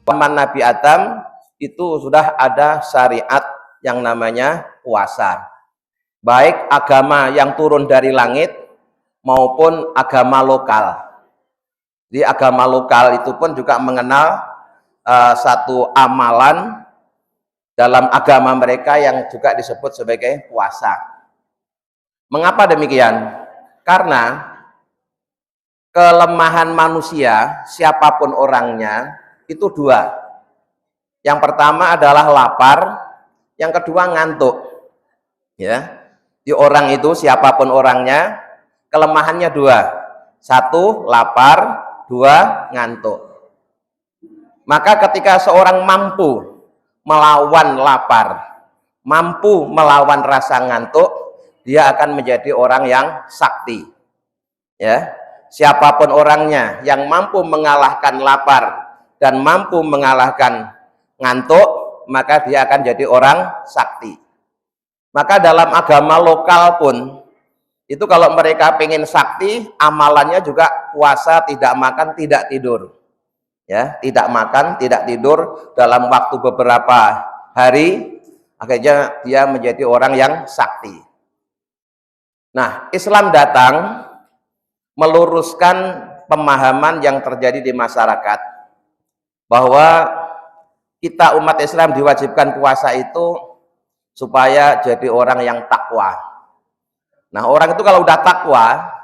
Zaman Nabi Adam itu sudah ada syariat yang namanya puasa. Baik agama yang turun dari langit maupun agama lokal. Di agama lokal itu pun juga mengenal satu amalan dalam agama mereka yang juga disebut sebagai puasa. Mengapa demikian? Karena kelemahan manusia, siapapun orangnya, itu dua. Yang pertama adalah lapar, yang kedua ngantuk. Ya, di orang itu siapapun orangnya, kelemahannya dua. Satu, lapar, dua, ngantuk. Maka ketika seorang mampu melawan lapar, mampu melawan rasa ngantuk, dia akan menjadi orang yang sakti. Ya, siapapun orangnya yang mampu mengalahkan lapar dan mampu mengalahkan ngantuk, maka dia akan jadi orang sakti. Maka dalam agama lokal pun itu kalau mereka pengen sakti, amalannya juga puasa, tidak makan, tidak tidur. Ya, tidak makan, tidak tidur dalam waktu beberapa hari, akhirnya dia menjadi orang yang sakti. Nah, Islam datang meluruskan pemahaman yang terjadi di masyarakat bahwa kita umat Islam diwajibkan puasa itu supaya jadi orang yang takwa. Nah, orang itu kalau udah takwa,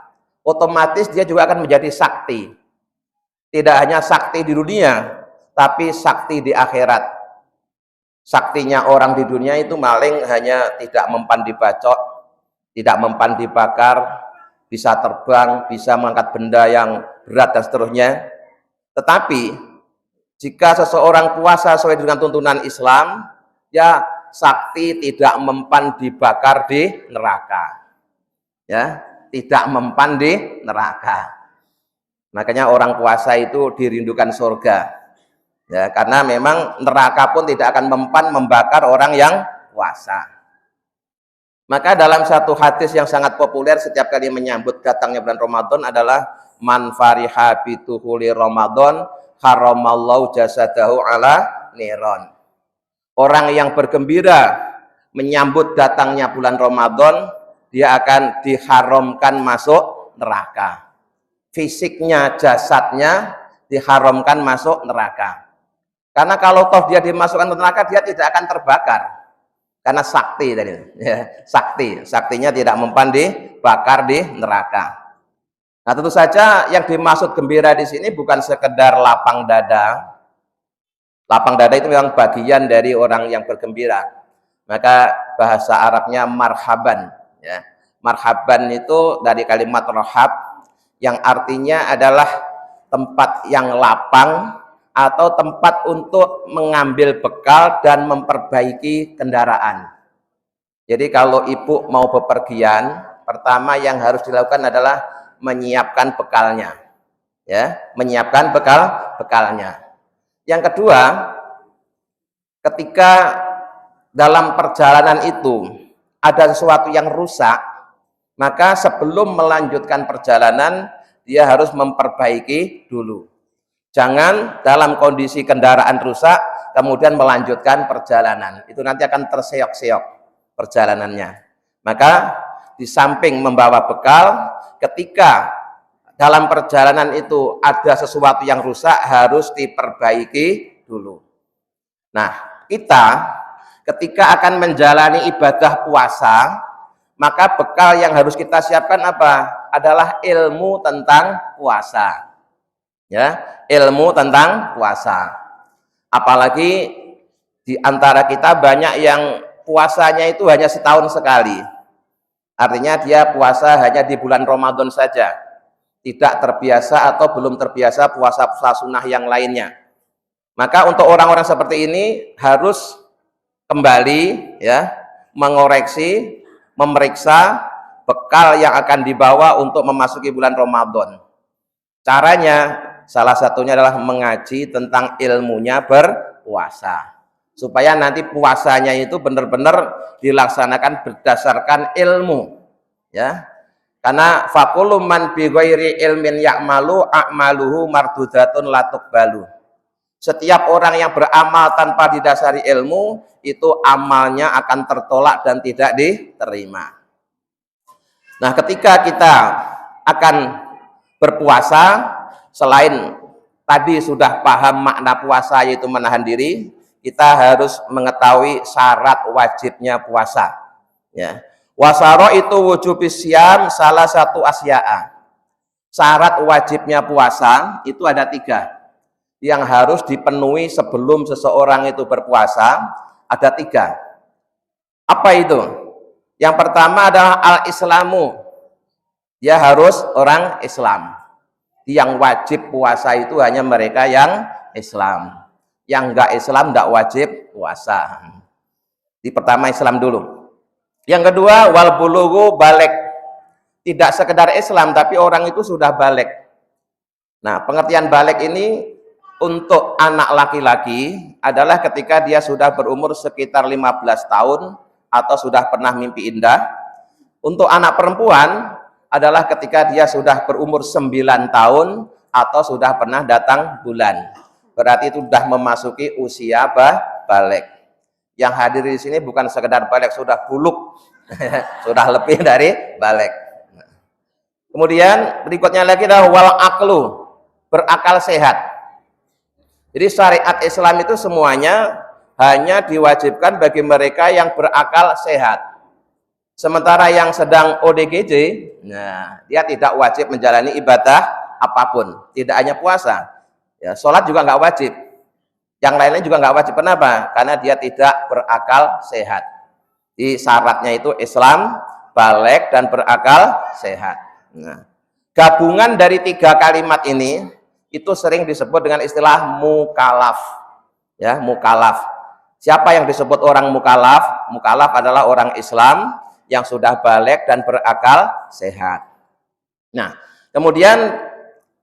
otomatis dia juga akan menjadi sakti. Tidak hanya sakti di dunia, tapi sakti di akhirat. Saktinya orang di dunia itu maling hanya tidak mempan dibacok, tidak mempan dibakar, bisa terbang, bisa mengangkat benda yang berat dan seterusnya. Tetapi jika seseorang puasa sesuai dengan tuntunan Islam, ya sakti tidak mempan dibakar di neraka. Ya, tidak mempan di neraka. Makanya orang puasa itu dirindukan surga. Ya, karena memang neraka pun tidak akan mempan membakar orang yang puasa. Maka dalam satu hadis yang sangat populer setiap kali menyambut datangnya bulan Ramadan adalah man fariha bituhuli Ramadan haramallahu jasadahu ala niron. Orang yang bergembira menyambut datangnya bulan Ramadan, dia akan diharamkan masuk neraka. Fisiknya, jasadnya diharamkan masuk neraka. Karena kalau toh dia dimasukkan ke neraka, dia tidak akan terbakar. Karena sakti tadi, ya, saktinya tidak mempan dibakar di neraka. Nah, tentu saja yang dimaksud gembira di sini bukan sekedar lapang dada. Lapang dada itu memang bagian dari orang yang bergembira. Maka bahasa Arabnya marhaban. Ya. Marhaban itu dari kalimat rohab, yang artinya adalah tempat yang lapang atau tempat untuk mengambil bekal dan memperbaiki kendaraan. Jadi kalau ibu mau bepergian, pertama yang harus dilakukan adalah menyiapkan bekalnya. Ya, menyiapkan bekalnya. Yang kedua, ketika dalam perjalanan itu ada sesuatu yang rusak, maka sebelum melanjutkan perjalanan, dia harus memperbaiki dulu. Jangan dalam kondisi kendaraan rusak, kemudian melanjutkan perjalanan. Itu nanti akan terseok-seok perjalanannya. Maka di samping membawa bekal, ketika dalam perjalanan itu ada sesuatu yang rusak, harus diperbaiki dulu. Nah, kita ketika akan menjalani ibadah puasa, maka bekal yang harus kita siapkan apa? Adalah ilmu tentang puasa. Ya, ilmu tentang puasa. Apalagi di antara kita banyak yang puasanya itu hanya setahun sekali. Artinya dia puasa hanya di bulan Ramadan saja. Tidak terbiasa atau belum terbiasa puasa-puasa sunnah yang lainnya. Maka untuk orang-orang seperti ini harus kembali ya, mengoreksi, memeriksa bekal yang akan dibawa untuk memasuki bulan Ramadan. Caranya salah satunya adalah mengaji tentang ilmunya berpuasa. Supaya nanti puasanya itu benar-benar dilaksanakan berdasarkan ilmu. Ya. Karena faqulu man bi ghairi ilmin ya'malu a'maluhu mardudatun la tuqbalu. Setiap orang yang beramal tanpa didasari ilmu, itu amalnya akan tertolak dan tidak diterima. Nah, ketika kita akan berpuasa, selain tadi sudah paham makna puasa yaitu menahan diri, kita harus mengetahui syarat wajibnya puasa. Ya. Wasaro itu wujubis syam salah satu asya'a. Syarat wajibnya puasa itu ada 3 yang harus dipenuhi sebelum seseorang itu berpuasa. Ada 3. Apa itu? Yang pertama adalah al-islamu. Dia harus orang Islam. Yang wajib puasa itu hanya mereka yang Islam. Yang enggak Islam enggak wajib puasa. Di pertama Islam dulu. Yang kedua wal bulughu balik. Tidak sekedar Islam tapi orang itu sudah balik. Nah, pengertian balik ini untuk anak laki-laki adalah ketika dia sudah berumur sekitar 15 tahun atau sudah pernah mimpi indah. Untuk anak perempuan adalah ketika dia sudah berumur 9 tahun atau sudah pernah datang bulan. Berarti itu sudah memasuki usia balik. Yang hadir di sini bukan sekedar balik, sudah buluk. Sudah lebih dari balik. Kemudian berikutnya lagi adalah wal aklu, berakal sehat. Jadi syariat Islam itu semuanya hanya diwajibkan bagi mereka yang berakal sehat. Sementara yang sedang ODGJ, nah dia tidak wajib menjalani ibadah apapun, tidak hanya puasa. Ya, sholat juga nggak wajib. Yang lainnya juga nggak wajib. Kenapa? Karena dia tidak berakal sehat. Di syaratnya itu Islam, balik dan berakal sehat. Nah, gabungan dari 3 kalimat ini itu sering disebut dengan istilah mukalaf. Ya, mukalaf. Siapa yang disebut orang mukalaf? Mukalaf adalah orang Islam yang sudah balik dan berakal sehat. Nah, kemudian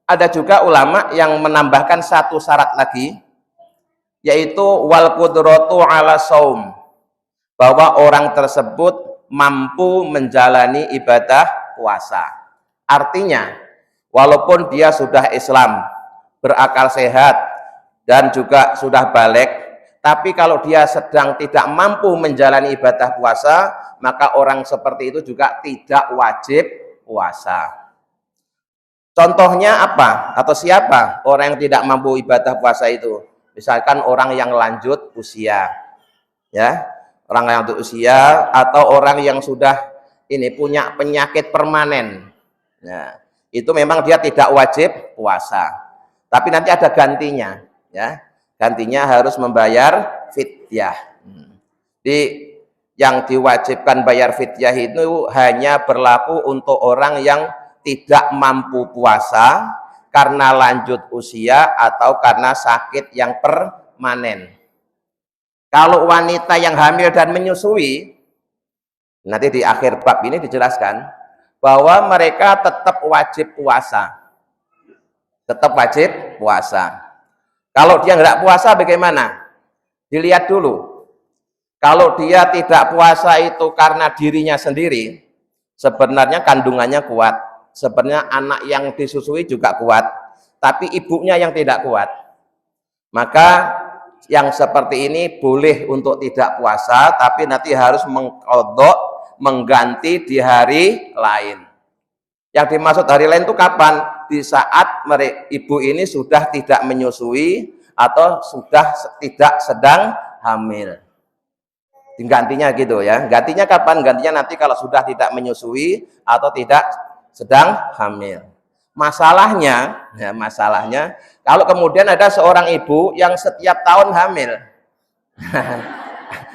ada juga ulama yang menambahkan 1 syarat lagi, yaitu wal qudratu ala saum, bahwa orang tersebut mampu menjalani ibadah puasa. Artinya, walaupun dia sudah Islam, berakal sehat, dan juga sudah balik, tapi kalau dia sedang tidak mampu menjalani ibadah puasa, maka orang seperti itu juga tidak wajib puasa. Contohnya apa? Atau siapa orang yang tidak mampu ibadah puasa itu? Misalkan orang yang lanjut usia, ya, orang yang lanjut usia, atau orang yang sudah ini punya penyakit permanen. Nah, itu memang dia tidak wajib puasa. Tapi nanti ada gantinya, ya. Gantinya harus membayar fidyah. Jadi yang diwajibkan bayar fidyah itu hanya berlaku untuk orang yang tidak mampu puasa karena lanjut usia atau karena sakit yang permanen. Kalau wanita yang hamil dan menyusui, nanti di akhir bab ini dijelaskan bahwa mereka tetap wajib puasa. Tetap wajib puasa. Kalau dia nggak puasa bagaimana? Dilihat dulu. Kalau dia tidak puasa itu karena dirinya sendiri, sebenarnya kandungannya kuat. Sebenarnya anak yang disusui juga kuat. Tapi ibunya yang tidak kuat. Maka yang seperti ini boleh untuk tidak puasa, tapi nanti harus mengqadha, mengganti di hari lain. Yang dimaksud hari lain itu kapan? Di saat ibu ini sudah tidak menyusui atau sudah tidak sedang hamil. Gantinya gitu ya. Gantinya kapan? Gantinya nanti kalau sudah tidak menyusui atau tidak sedang hamil. Masalahnya kalau kemudian ada seorang ibu yang setiap tahun hamil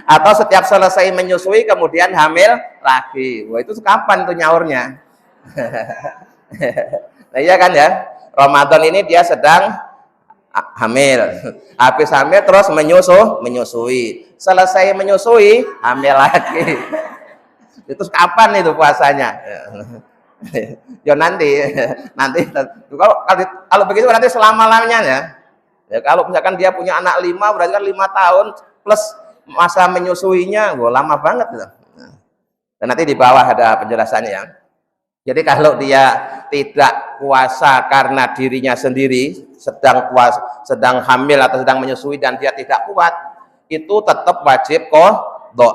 atau setiap selesai menyusui kemudian hamil lagi. Wah, itu kapan tuh nyaurnya? Nah, iya kan ya, Ramadan ini dia sedang hamil, habis hamil terus menyusui, selesai menyusui hamil lagi. Itu kapan itu puasanya? Ya nanti kalau begitu nanti selama-lamanya ya. Ya kalau misalkan dia punya anak 5 berarti kan 5 tahun plus masa menyusuinya, wah lama banget gitu. Dan nanti di bawah ada penjelasannya ya. Jadi kalau dia tidak puasa karena dirinya sendiri sedang hamil atau sedang menyusui dan dia tidak kuat, itu tetap wajib qadha.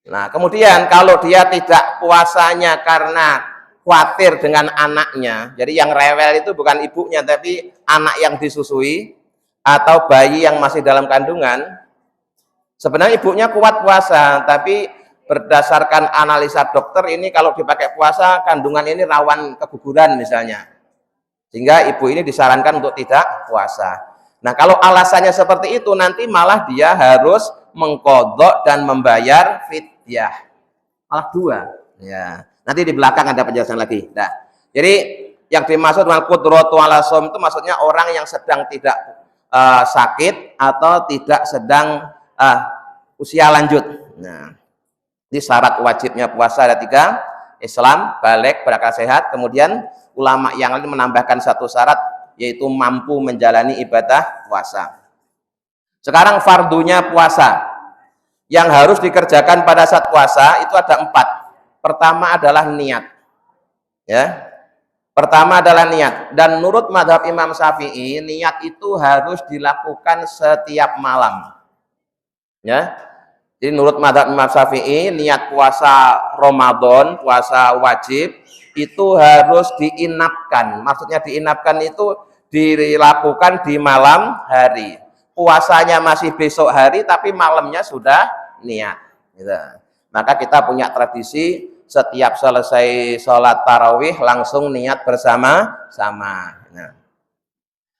Nah, kemudian kalau dia tidak puasanya karena khawatir dengan anaknya, jadi yang rewel itu bukan ibunya tapi anak yang disusui atau bayi yang masih dalam kandungan. Sebenarnya ibunya kuat puasa, tapi berdasarkan analisa dokter ini kalau dipakai puasa kandungan ini rawan keguguran misalnya, sehingga ibu ini disarankan untuk tidak puasa. Nah, kalau alasannya seperti itu nanti malah dia harus mengqadha dan membayar fidyah, malah dua ya. Nanti di belakang ada penjelasan lagi. Nah, jadi yang dimaksud dengan qudratu ala shaum itu maksudnya orang yang sedang tidak sakit atau tidak sedang usia lanjut. Nah, di syarat wajibnya puasa ada 3, Islam, baligh, berakal sehat. Kemudian ulama yang lain menambahkan satu syarat, yaitu mampu menjalani ibadah puasa. Sekarang fardunya puasa yang harus dikerjakan pada saat puasa itu ada 4. Pertama adalah niat, ya. Pertama adalah niat, dan menurut mazhab Imam Syafi'i niat itu harus dilakukan setiap malam, ya. Jadi menurut mazhab Imam Syafi'i niat puasa Ramadan, puasa wajib itu harus diinapkan. Maksudnya diinapkan itu dilakukan di malam hari. Puasanya masih besok hari tapi malamnya sudah niat. Gitu. Maka kita punya tradisi setiap selesai sholat tarawih langsung niat bersama-sama. Nah,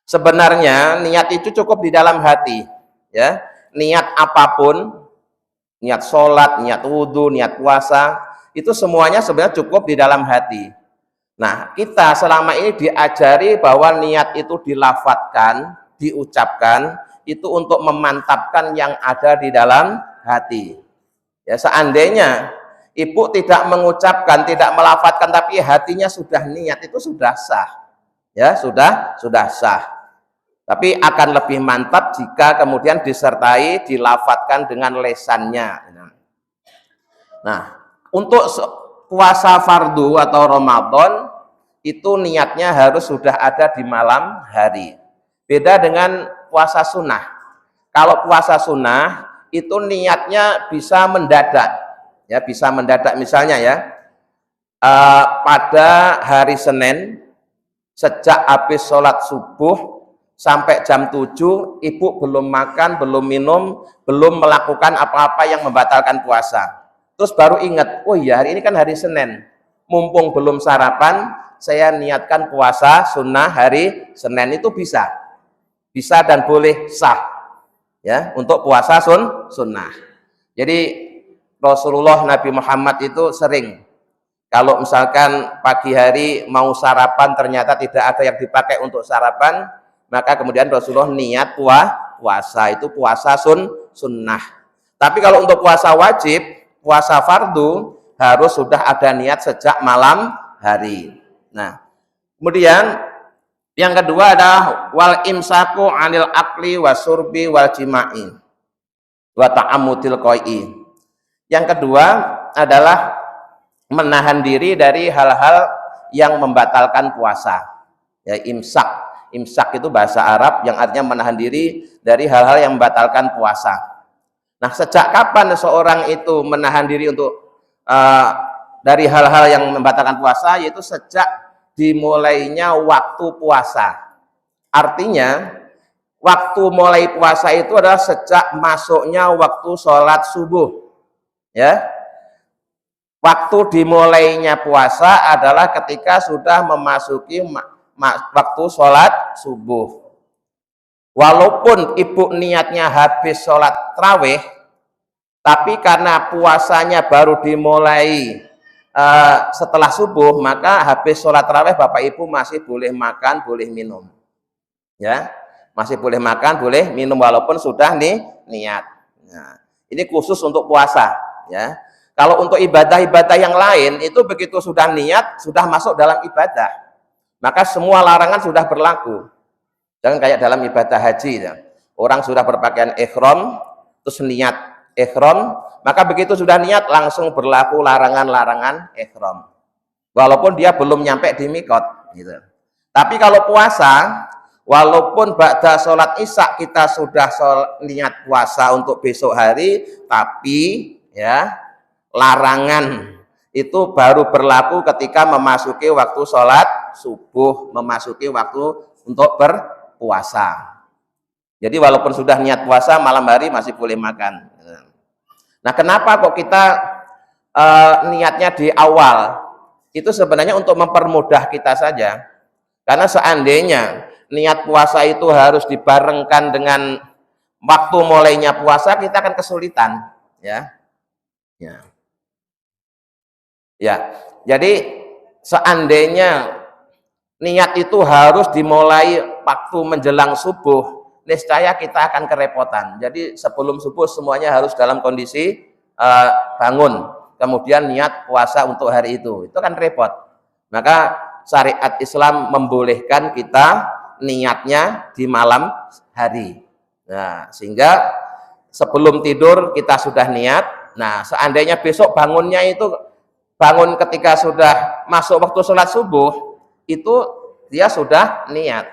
sebenarnya niat itu cukup di dalam hati, ya. Niat apapun, niat sholat, niat wudhu, niat puasa, itu semuanya sebenarnya cukup di dalam hati. Nah, kita selama ini diajari bahwa niat itu dilafadzkan, diucapkan, itu untuk memantapkan yang ada di dalam hati. Ya, seandainya ibu tidak mengucapkan, tidak melafadzkan, tapi hatinya sudah niat, itu sudah sah. Ya, sudah sah. Tapi akan lebih mantap jika kemudian disertai, dilafadzkan dengan lesannya. Nah, untuk puasa fardu atau Ramadan itu niatnya harus sudah ada di malam hari. Beda dengan puasa sunnah. Kalau puasa sunnah itu niatnya bisa mendadak, ya, bisa mendadak. Misalnya ya, pada hari Senin sejak habis sholat subuh sampai jam 7 ibu belum makan, belum minum, belum melakukan apa-apa yang membatalkan puasa. Terus baru ingat, oh iya hari ini kan hari Senin, mumpung belum sarapan, saya niatkan puasa sunnah hari Senin. Itu bisa dan boleh sah, ya, untuk puasa sunnah. Jadi Rasulullah Nabi Muhammad itu sering kalau misalkan pagi hari mau sarapan ternyata tidak ada yang dipakai untuk sarapan, maka kemudian Rasulullah niat puasa, itu puasa sunnah. Tapi kalau untuk puasa wajib, puasa fardu harus sudah ada niat sejak malam hari. Nah, kemudian yang kedua adalah wal imsaku anil akli wasurbi wal jima'i wa ta'ammudil qai'i. Yang kedua adalah menahan diri dari hal-hal yang membatalkan puasa. Ya, imsak. Imsak itu bahasa Arab yang artinya menahan diri dari hal-hal yang membatalkan puasa. Nah, sejak kapan seorang itu menahan diri untuk dari hal-hal yang membatalkan puasa? Yaitu sejak dimulainya waktu puasa. Artinya waktu mulai puasa itu adalah sejak masuknya waktu sholat subuh, ya. Waktu dimulainya puasa adalah ketika sudah memasuki waktu sholat subuh. Walaupun ibu niatnya habis sholat tarawih, tapi karena puasanya baru dimulai setelah subuh, maka habis sholat tarawih bapak ibu masih boleh makan, boleh minum, ya, masih boleh makan, boleh minum walaupun sudah niat. Nah, ini khusus untuk puasa, ya. Kalau untuk ibadah-ibadah yang lain itu begitu sudah niat, sudah masuk dalam ibadah, maka semua larangan sudah berlaku. Jangan kayak dalam ibadah haji, ya. Orang sudah berpakaian ihram, terus niat ihram, maka begitu sudah niat langsung berlaku larangan-larangan ihram. walaupun dia belum nyampe di mikot gitu. Tapi kalau puasa, walaupun ba'da sholat isya kita sudah niat puasa untuk besok hari, tapi ya larangan itu baru berlaku ketika memasuki waktu sholat subuh, memasuki waktu untuk berpuasa. Jadi walaupun sudah niat puasa, malam hari masih boleh makan. Nah, kenapa kok kita niatnya di awal? Itu sebenarnya untuk mempermudah kita saja. Karena seandainya niat puasa itu harus dibarengkan dengan waktu mulainya puasa, kita akan kesulitan, ya. Ya, jadi seandainya niat itu harus dimulai waktu menjelang subuh, niscaya kita akan kerepotan. Jadi sebelum subuh semuanya harus dalam kondisi bangun, kemudian niat puasa untuk hari itu kan repot. Maka syariat Islam membolehkan kita niatnya di malam hari. Nah, sehingga sebelum tidur kita sudah niat. Nah, seandainya besok bangunnya itu bangun ketika sudah masuk waktu sholat subuh, itu dia sudah niat.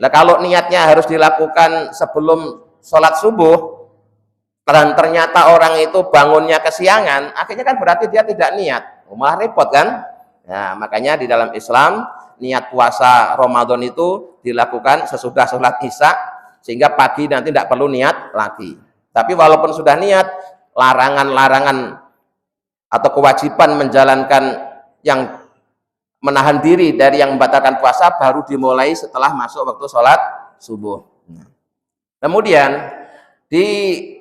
Nah, kalau niatnya harus dilakukan sebelum sholat subuh, dan ternyata orang itu bangunnya kesiangan, akhirnya kan berarti dia tidak niat, malah repot kan? Nah, makanya di dalam Islam, niat puasa Ramadan itu dilakukan sesudah sholat isya, sehingga pagi nanti tidak perlu niat lagi. Tapi walaupun sudah niat, larangan-larangan atau kewajiban menjalankan yang menahan diri dari yang membatalkan puasa baru dimulai setelah masuk waktu sholat subuh. Kemudian di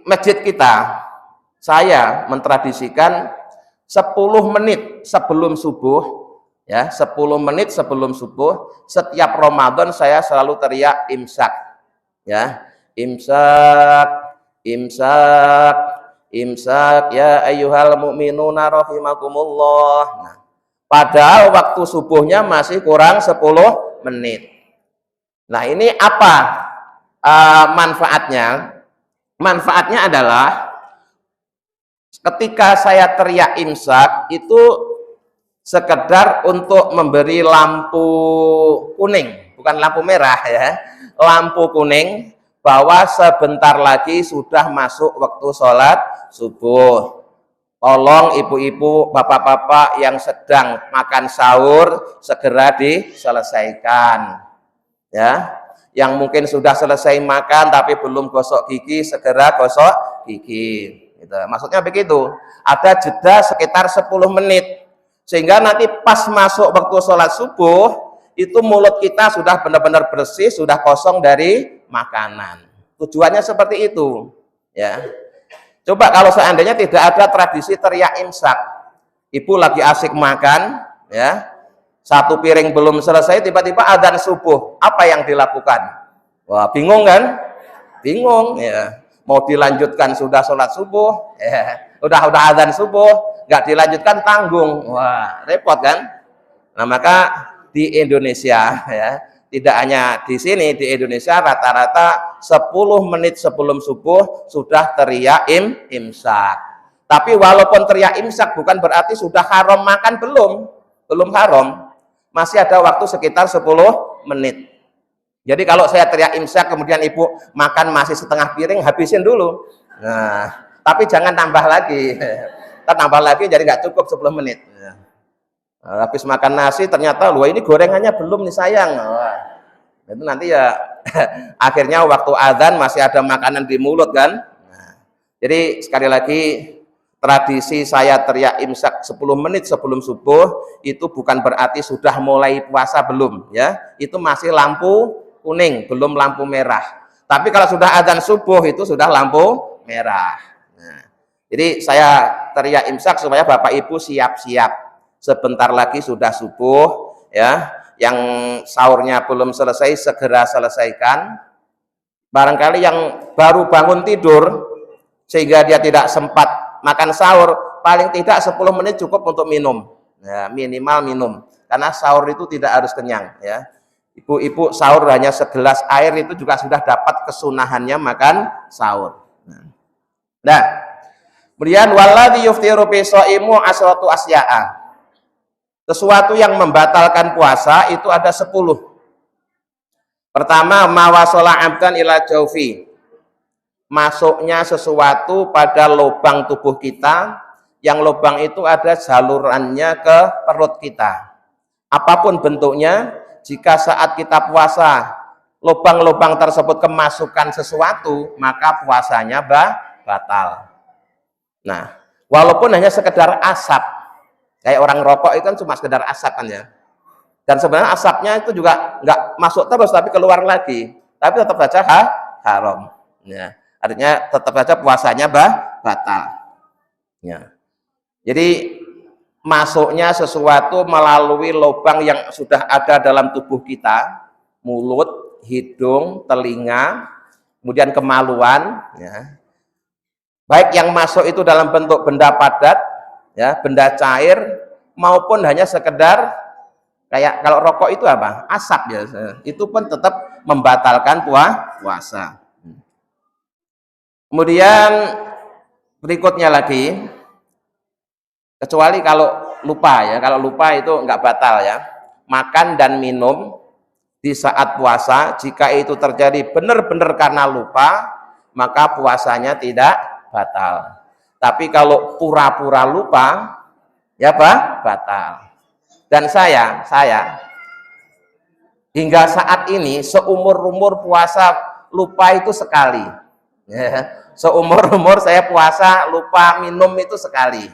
masjid kita, saya mentradisikan 10 menit sebelum subuh, ya 10 menit sebelum subuh, setiap Ramadan saya selalu teriak imsak, ya imsak, imsak, imsak ya ayyuhal mu'minuna rahimakumullah. Nah, padahal waktu subuhnya masih kurang 10 menit. Nah, ini apa manfaatnya? Manfaatnya adalah ketika saya teriak imsak itu sekedar untuk memberi lampu kuning, bukan lampu merah ya, lampu kuning bahwa sebentar lagi sudah masuk waktu sholat subuh. Tolong ibu-ibu, bapak-bapak yang sedang makan sahur segera diselesaikan. Ya, yang mungkin sudah selesai makan tapi belum gosok gigi, segera gosok gigi. Gitu. Maksudnya begitu. Ada jeda sekitar 10 menit. Sehingga nanti pas masuk waktu sholat subuh, itu mulut kita sudah benar-benar bersih, sudah kosong dari makanan. Tujuannya seperti itu, ya. Coba kalau seandainya tidak ada tradisi teriak imsak, ibu lagi asik makan, ya, satu piring belum selesai, tiba-tiba adzan subuh, apa yang dilakukan? Wah, bingung kan? Bingung, ya. Mau dilanjutkan sudah sholat subuh, ya. Udah adzan subuh, nggak dilanjutkan tanggung, wah, repot kan? Nah, maka di Indonesia, ya, tidak hanya di sini, di Indonesia rata-rata 10 menit sebelum subuh sudah teriak imsak. Tapi walaupun teriak imsak bukan berarti sudah haram makan, belum haram. Masih ada waktu sekitar 10 menit. Jadi kalau saya teriak imsak kemudian ibu makan masih setengah piring, habisin dulu. Nah, tapi jangan tambah lagi. Tambah lagi jadi nggak cukup 10 menit. Habis makan nasi ternyata wah ini gorengannya belum nih sayang. Wah, itu nanti ya akhirnya waktu adzan masih ada makanan di mulut kan. Nah, jadi sekali lagi tradisi saya teriak imsak 10 menit sebelum subuh itu bukan berarti sudah mulai puasa, belum, ya. Itu masih lampu kuning, belum lampu merah. Tapi kalau sudah adzan subuh itu sudah lampu merah. Nah, jadi saya teriak imsak supaya Bapak Ibu siap-siap. Sebentar lagi sudah subuh, ya. Yang sahurnya belum selesai segera selesaikan. Barangkali yang baru bangun tidur sehingga dia tidak sempat makan sahur, paling tidak 10 menit cukup untuk minum. Ya, minimal minum. Karena sahur itu tidak harus kenyang, ya. Ibu-ibu sahur hanya segelas air itu juga sudah dapat kesunahannya makan sahur. Nah, kemudian waladhi yuftiru fi shaimu asratu asya'a. Sesuatu yang membatalkan puasa itu ada 10. Pertama, mawasola abdan ila jaufi, masuknya sesuatu pada lubang tubuh kita, yang lubang itu ada salurannya ke perut kita. Apapun bentuknya, jika saat kita puasa, lubang-lubang tersebut kemasukan sesuatu, maka puasanya batal. Nah, walaupun hanya sekedar asap, kayak orang rokok itu kan cuma sekedar asap kan ya. Dan sebenarnya asapnya itu juga nggak masuk terus, tapi keluar lagi. Tapi tetap saja haram. Ya. Artinya tetap saja puasanya batal. Ya. Jadi masuknya sesuatu melalui lubang yang sudah ada dalam tubuh kita, mulut, hidung, telinga, kemudian kemaluan, ya. Baik yang masuk itu dalam bentuk benda padat, ya, benda cair, maupun hanya sekedar kayak kalau rokok itu apa? Asap ya. Itu pun tetap membatalkan puasa. Kemudian berikutnya lagi, kecuali kalau lupa ya. Kalau lupa itu enggak batal ya. Makan dan minum di saat puasa, jika itu terjadi benar-benar karena lupa, maka puasanya tidak batal. Tapi kalau pura-pura lupa, ya batal. Dan saya hingga saat ini seumur-umur puasa lupa itu sekali. Ya. Seumur-umur saya puasa lupa minum itu sekali.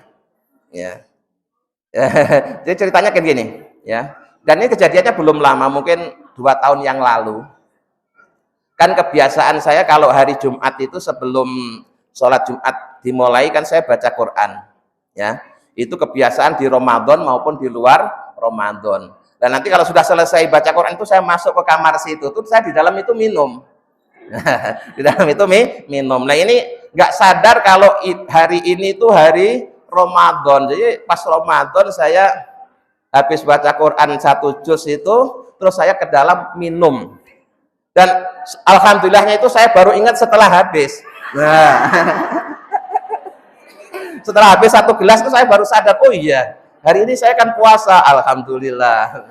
Ya. Jadi ceritanya kayak gini, ya. Dan ini kejadiannya belum lama, mungkin 2 tahun yang lalu. Kan kebiasaan saya kalau hari Jumat itu sebelum sholat Jumat dimulai kan saya baca Quran, ya. Itu kebiasaan di Ramadan maupun di luar Ramadan. Dan nanti kalau sudah selesai baca Quran itu saya masuk ke kamar situ, tuh saya di dalam itu minum. Di dalam itu minum. Nah ini nggak sadar kalau hari ini tuh hari Ramadan. Jadi pas Ramadan saya habis baca Quran 1 juz itu, terus saya ke dalam minum. Dan alhamdulillahnya itu saya baru ingat setelah habis. Nah, setelah habis 1 gelas itu saya baru sadar, oh iya, hari ini saya kan puasa, alhamdulillah.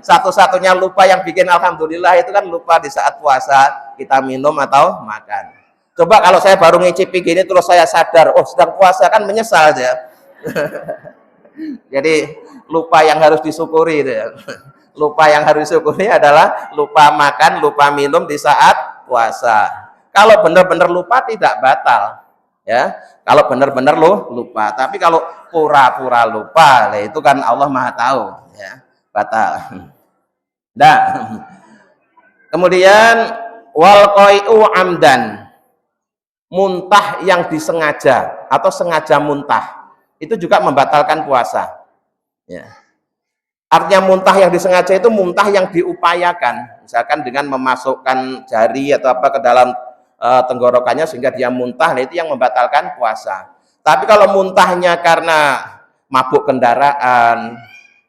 Satu-satunya lupa yang bikin alhamdulillah itu kan lupa di saat puasa kita minum atau makan. Coba kalau saya baru ngicipi gini terus saya sadar, oh sedang puasa, kan menyesal ya. Jadi lupa yang harus disyukuri itu ya. Lupa yang harus disyukuri adalah lupa makan, lupa minum di saat puasa. Kalau benar-benar lupa tidak batal, ya. Kalau benar-benar lupa, tapi kalau pura-pura lupa, nah itu kan Allah Maha tahu, ya, batal. Nah, kemudian wal qai'u amdan, muntah yang disengaja atau sengaja muntah, itu juga membatalkan puasa. Ya. Artinya muntah yang disengaja itu muntah yang diupayakan, misalkan dengan memasukkan jari atau apa ke dalam tenggorokannya sehingga dia muntah, nah itu yang membatalkan puasa. Tapi kalau muntahnya karena mabuk kendaraan,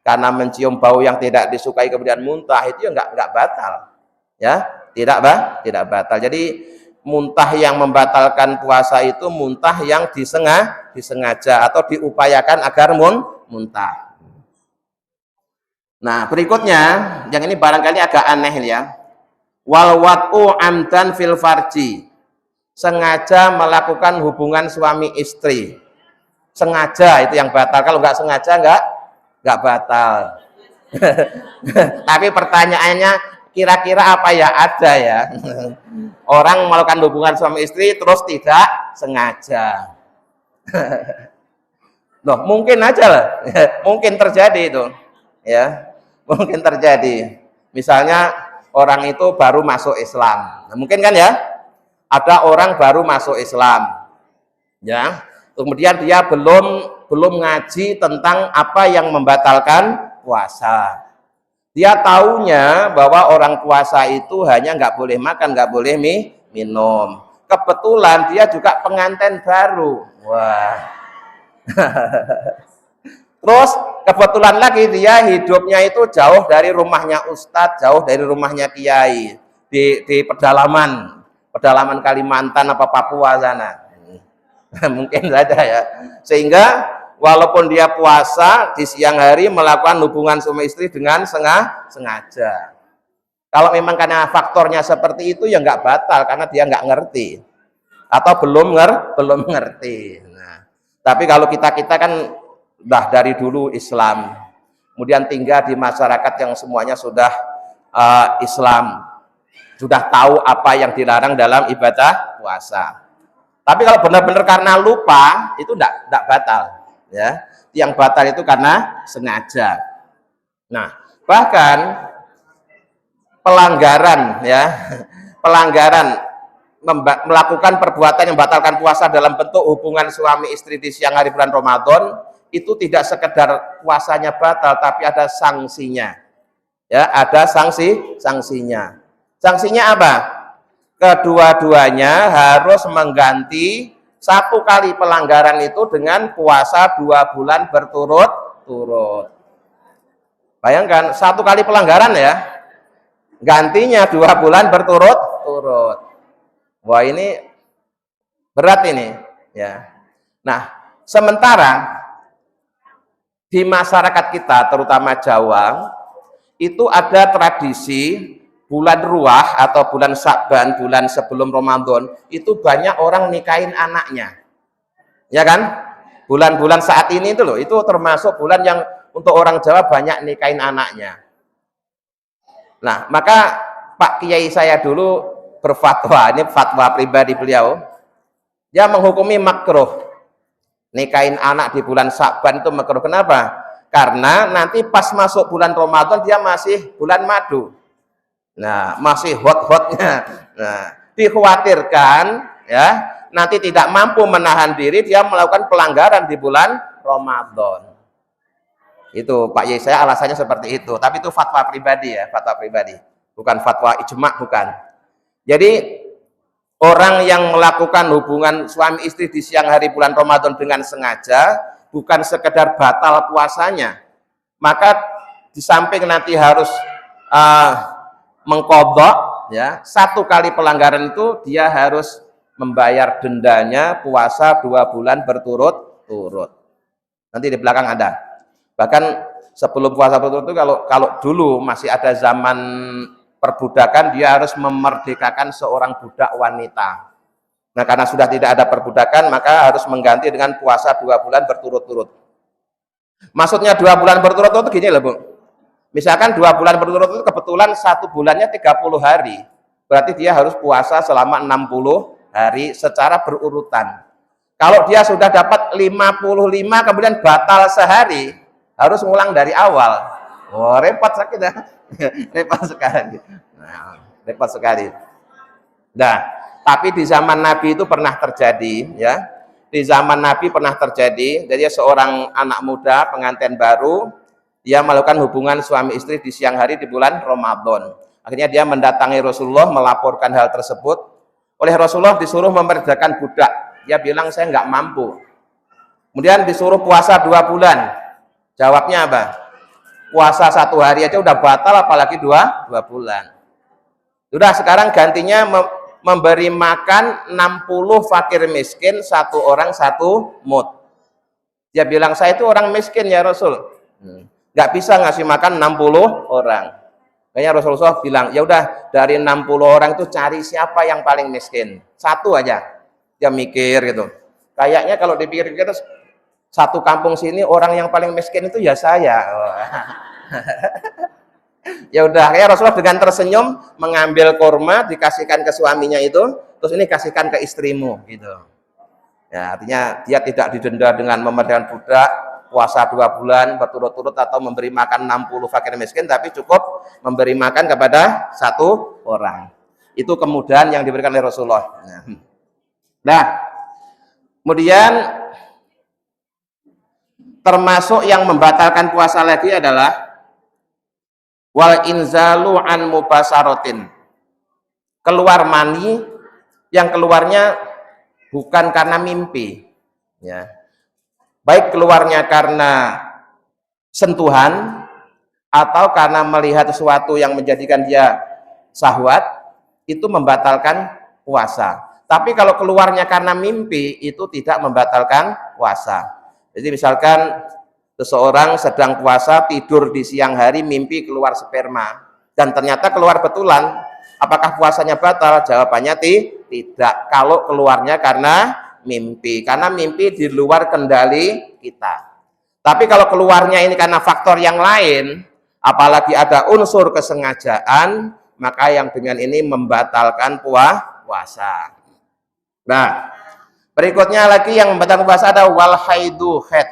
karena mencium bau yang tidak disukai kemudian muntah, itu ya enggak batal. Ya, tidak batal. Jadi muntah yang membatalkan puasa itu muntah yang disengaja atau diupayakan agar muntah. Nah, berikutnya, yang ini barangkali agak aneh ya. Wal wat'u amdan fil farji, sengaja melakukan hubungan suami istri. Sengaja itu yang batal. Kalau nggak sengaja nggak batal. Tapi pertanyaannya, kira-kira apa ya ada ya? Orang melakukan hubungan suami istri terus tidak sengaja. Loh, mungkin aja lah. Mungkin terjadi itu. Ya. Mungkin terjadi. Misalnya orang itu baru masuk Islam. Nah, mungkin kan ya, ada orang baru masuk Islam. Ya. Kemudian dia belum ngaji tentang apa yang membatalkan puasa. Dia taunya bahwa orang puasa itu hanya nggak boleh makan, nggak boleh minum. Kebetulan dia juga pengantin baru. Wah. Terus kebetulan lagi dia hidupnya itu jauh dari rumahnya ustadz, jauh dari rumahnya kiai, di pedalaman Kalimantan apa Papua sana. Mungkin saja ya. Sehingga walaupun dia puasa di siang hari melakukan hubungan suami istri dengan sengaja. Kalau memang karena faktornya seperti itu ya nggak batal karena dia nggak ngerti atau belum ngerti. Nah, tapi kalau kita kan udah dari dulu Islam, kemudian tinggal di masyarakat yang semuanya sudah Islam, sudah tahu apa yang dilarang dalam ibadah puasa. Tapi kalau benar-benar karena lupa itu enggak batal, ya. Yang batal itu karena sengaja. Nah, bahkan pelanggaran, ya, pelanggaran melakukan perbuatan yang membatalkan puasa dalam bentuk hubungan suami istri di siang hari bulan Ramadan itu tidak sekedar puasanya batal, tapi ada sanksinya. Ya, ada sanksinya. Sanksinya apa? Kedua-duanya harus mengganti satu kali pelanggaran itu dengan puasa 2 bulan berturut-turut. Bayangkan, satu kali pelanggaran ya, gantinya 2 bulan berturut-turut. Wah, ini berat ini, ya. Nah, sementara di masyarakat kita, terutama Jawa, itu ada tradisi bulan Ruah atau bulan Sya'ban, bulan sebelum Ramadan, itu banyak orang nikahin anaknya. Ya kan? Bulan-bulan saat ini itu loh, itu termasuk bulan yang untuk orang Jawa banyak nikahin anaknya. Nah, maka Pak Kiai saya dulu berfatwa, ini fatwa pribadi beliau, dia menghukumi makruh nikahin anak di bulan Sya'ban itu makruh. Kenapa? Karena nanti pas masuk bulan Ramadan dia masih bulan madu. Nah, masih hot-hotnya. Nah, dikhawatirkan ya, nanti tidak mampu menahan diri dia melakukan pelanggaran di bulan Ramadan. Itu Pak Yai saya alasannya seperti itu, tapi itu fatwa pribadi ya, fatwa pribadi. Bukan fatwa ijma, bukan. Jadi orang yang melakukan hubungan suami istri di siang hari bulan Ramadan dengan sengaja bukan sekedar batal puasanya, maka di samping nanti harus mengqadha, ya, satu kali pelanggaran itu dia harus membayar dendanya puasa 2 bulan berturut-turut. Nanti di belakang ada. Bahkan sebelum puasa berturut itu kalau dulu masih ada zaman perbudakan, dia harus memerdekakan seorang budak wanita. Nah, karena sudah tidak ada perbudakan, maka harus mengganti dengan puasa 2 bulan berturut-turut. Maksudnya 2 bulan berturut-turut itu gini loh, Bu. Misalkan 2 bulan berturut-turut, kebetulan 1 bulannya 30 hari. Berarti dia harus puasa selama 60 hari secara berurutan. Kalau dia sudah dapat 55 kemudian batal sehari, harus ngulang dari awal. Oh, repot sakit ya. Repot sekali. Nah, repot sekali. Nah, tapi di zaman Nabi itu pernah terjadi, ya. Di zaman Nabi pernah terjadi, jadi seorang anak muda pengantin baru, dia melakukan hubungan suami istri di siang hari di bulan Ramadan. Akhirnya dia mendatangi Rasulullah melaporkan hal tersebut. Oleh Rasulullah disuruh memerdekakan budak. Dia bilang saya nggak mampu. Kemudian disuruh puasa 2 bulan. Jawabnya apa? Puasa 1 hari aja udah batal, apalagi 2 bulan. Sudah, sekarang gantinya memberi makan 60 fakir miskin, 1 orang 1 mud. Dia bilang saya itu orang miskin ya Rasul. Nggak bisa ngasih makan 60 orang. Kayaknya Rasulullah bilang, ya udah dari 60 orang itu cari siapa yang paling miskin. 1 aja. Dia mikir gitu. Kayaknya kalau dipikir kita satu kampung sini orang yang paling miskin itu ya saya. Ya udah, kayak Rasulullah dengan tersenyum mengambil kurma dikasihkan ke suaminya itu, terus ini kasihkan ke istrimu gitu. Ya, artinya dia tidak didenda dengan memerdekakan budak, puasa 2 bulan berturut-turut atau memberi makan 60 fakir miskin, tapi cukup memberi makan kepada 1 orang. Itu kemudahan yang diberikan oleh Rasulullah. Nah, kemudian termasuk yang membatalkan puasa lagi adalah wal inzalu an mubasarotin, keluar mani yang keluarnya bukan karena mimpi, ya, baik keluarnya karena sentuhan atau karena melihat sesuatu yang menjadikan dia syahwat, itu membatalkan puasa. Tapi kalau keluarnya karena mimpi itu tidak membatalkan puasa. Jadi misalkan seseorang sedang puasa, tidur di siang hari, mimpi keluar sperma, dan ternyata keluar betulan, apakah puasanya batal? Jawabannya tidak. Kalau keluarnya karena mimpi di luar kendali kita. Tapi kalau keluarnya ini karena faktor yang lain, apalagi ada unsur kesengajaan, maka yang dengan ini membatalkan puasa. Nah, berikutnya lagi yang membatalkan puasa ada wal haidu, haid.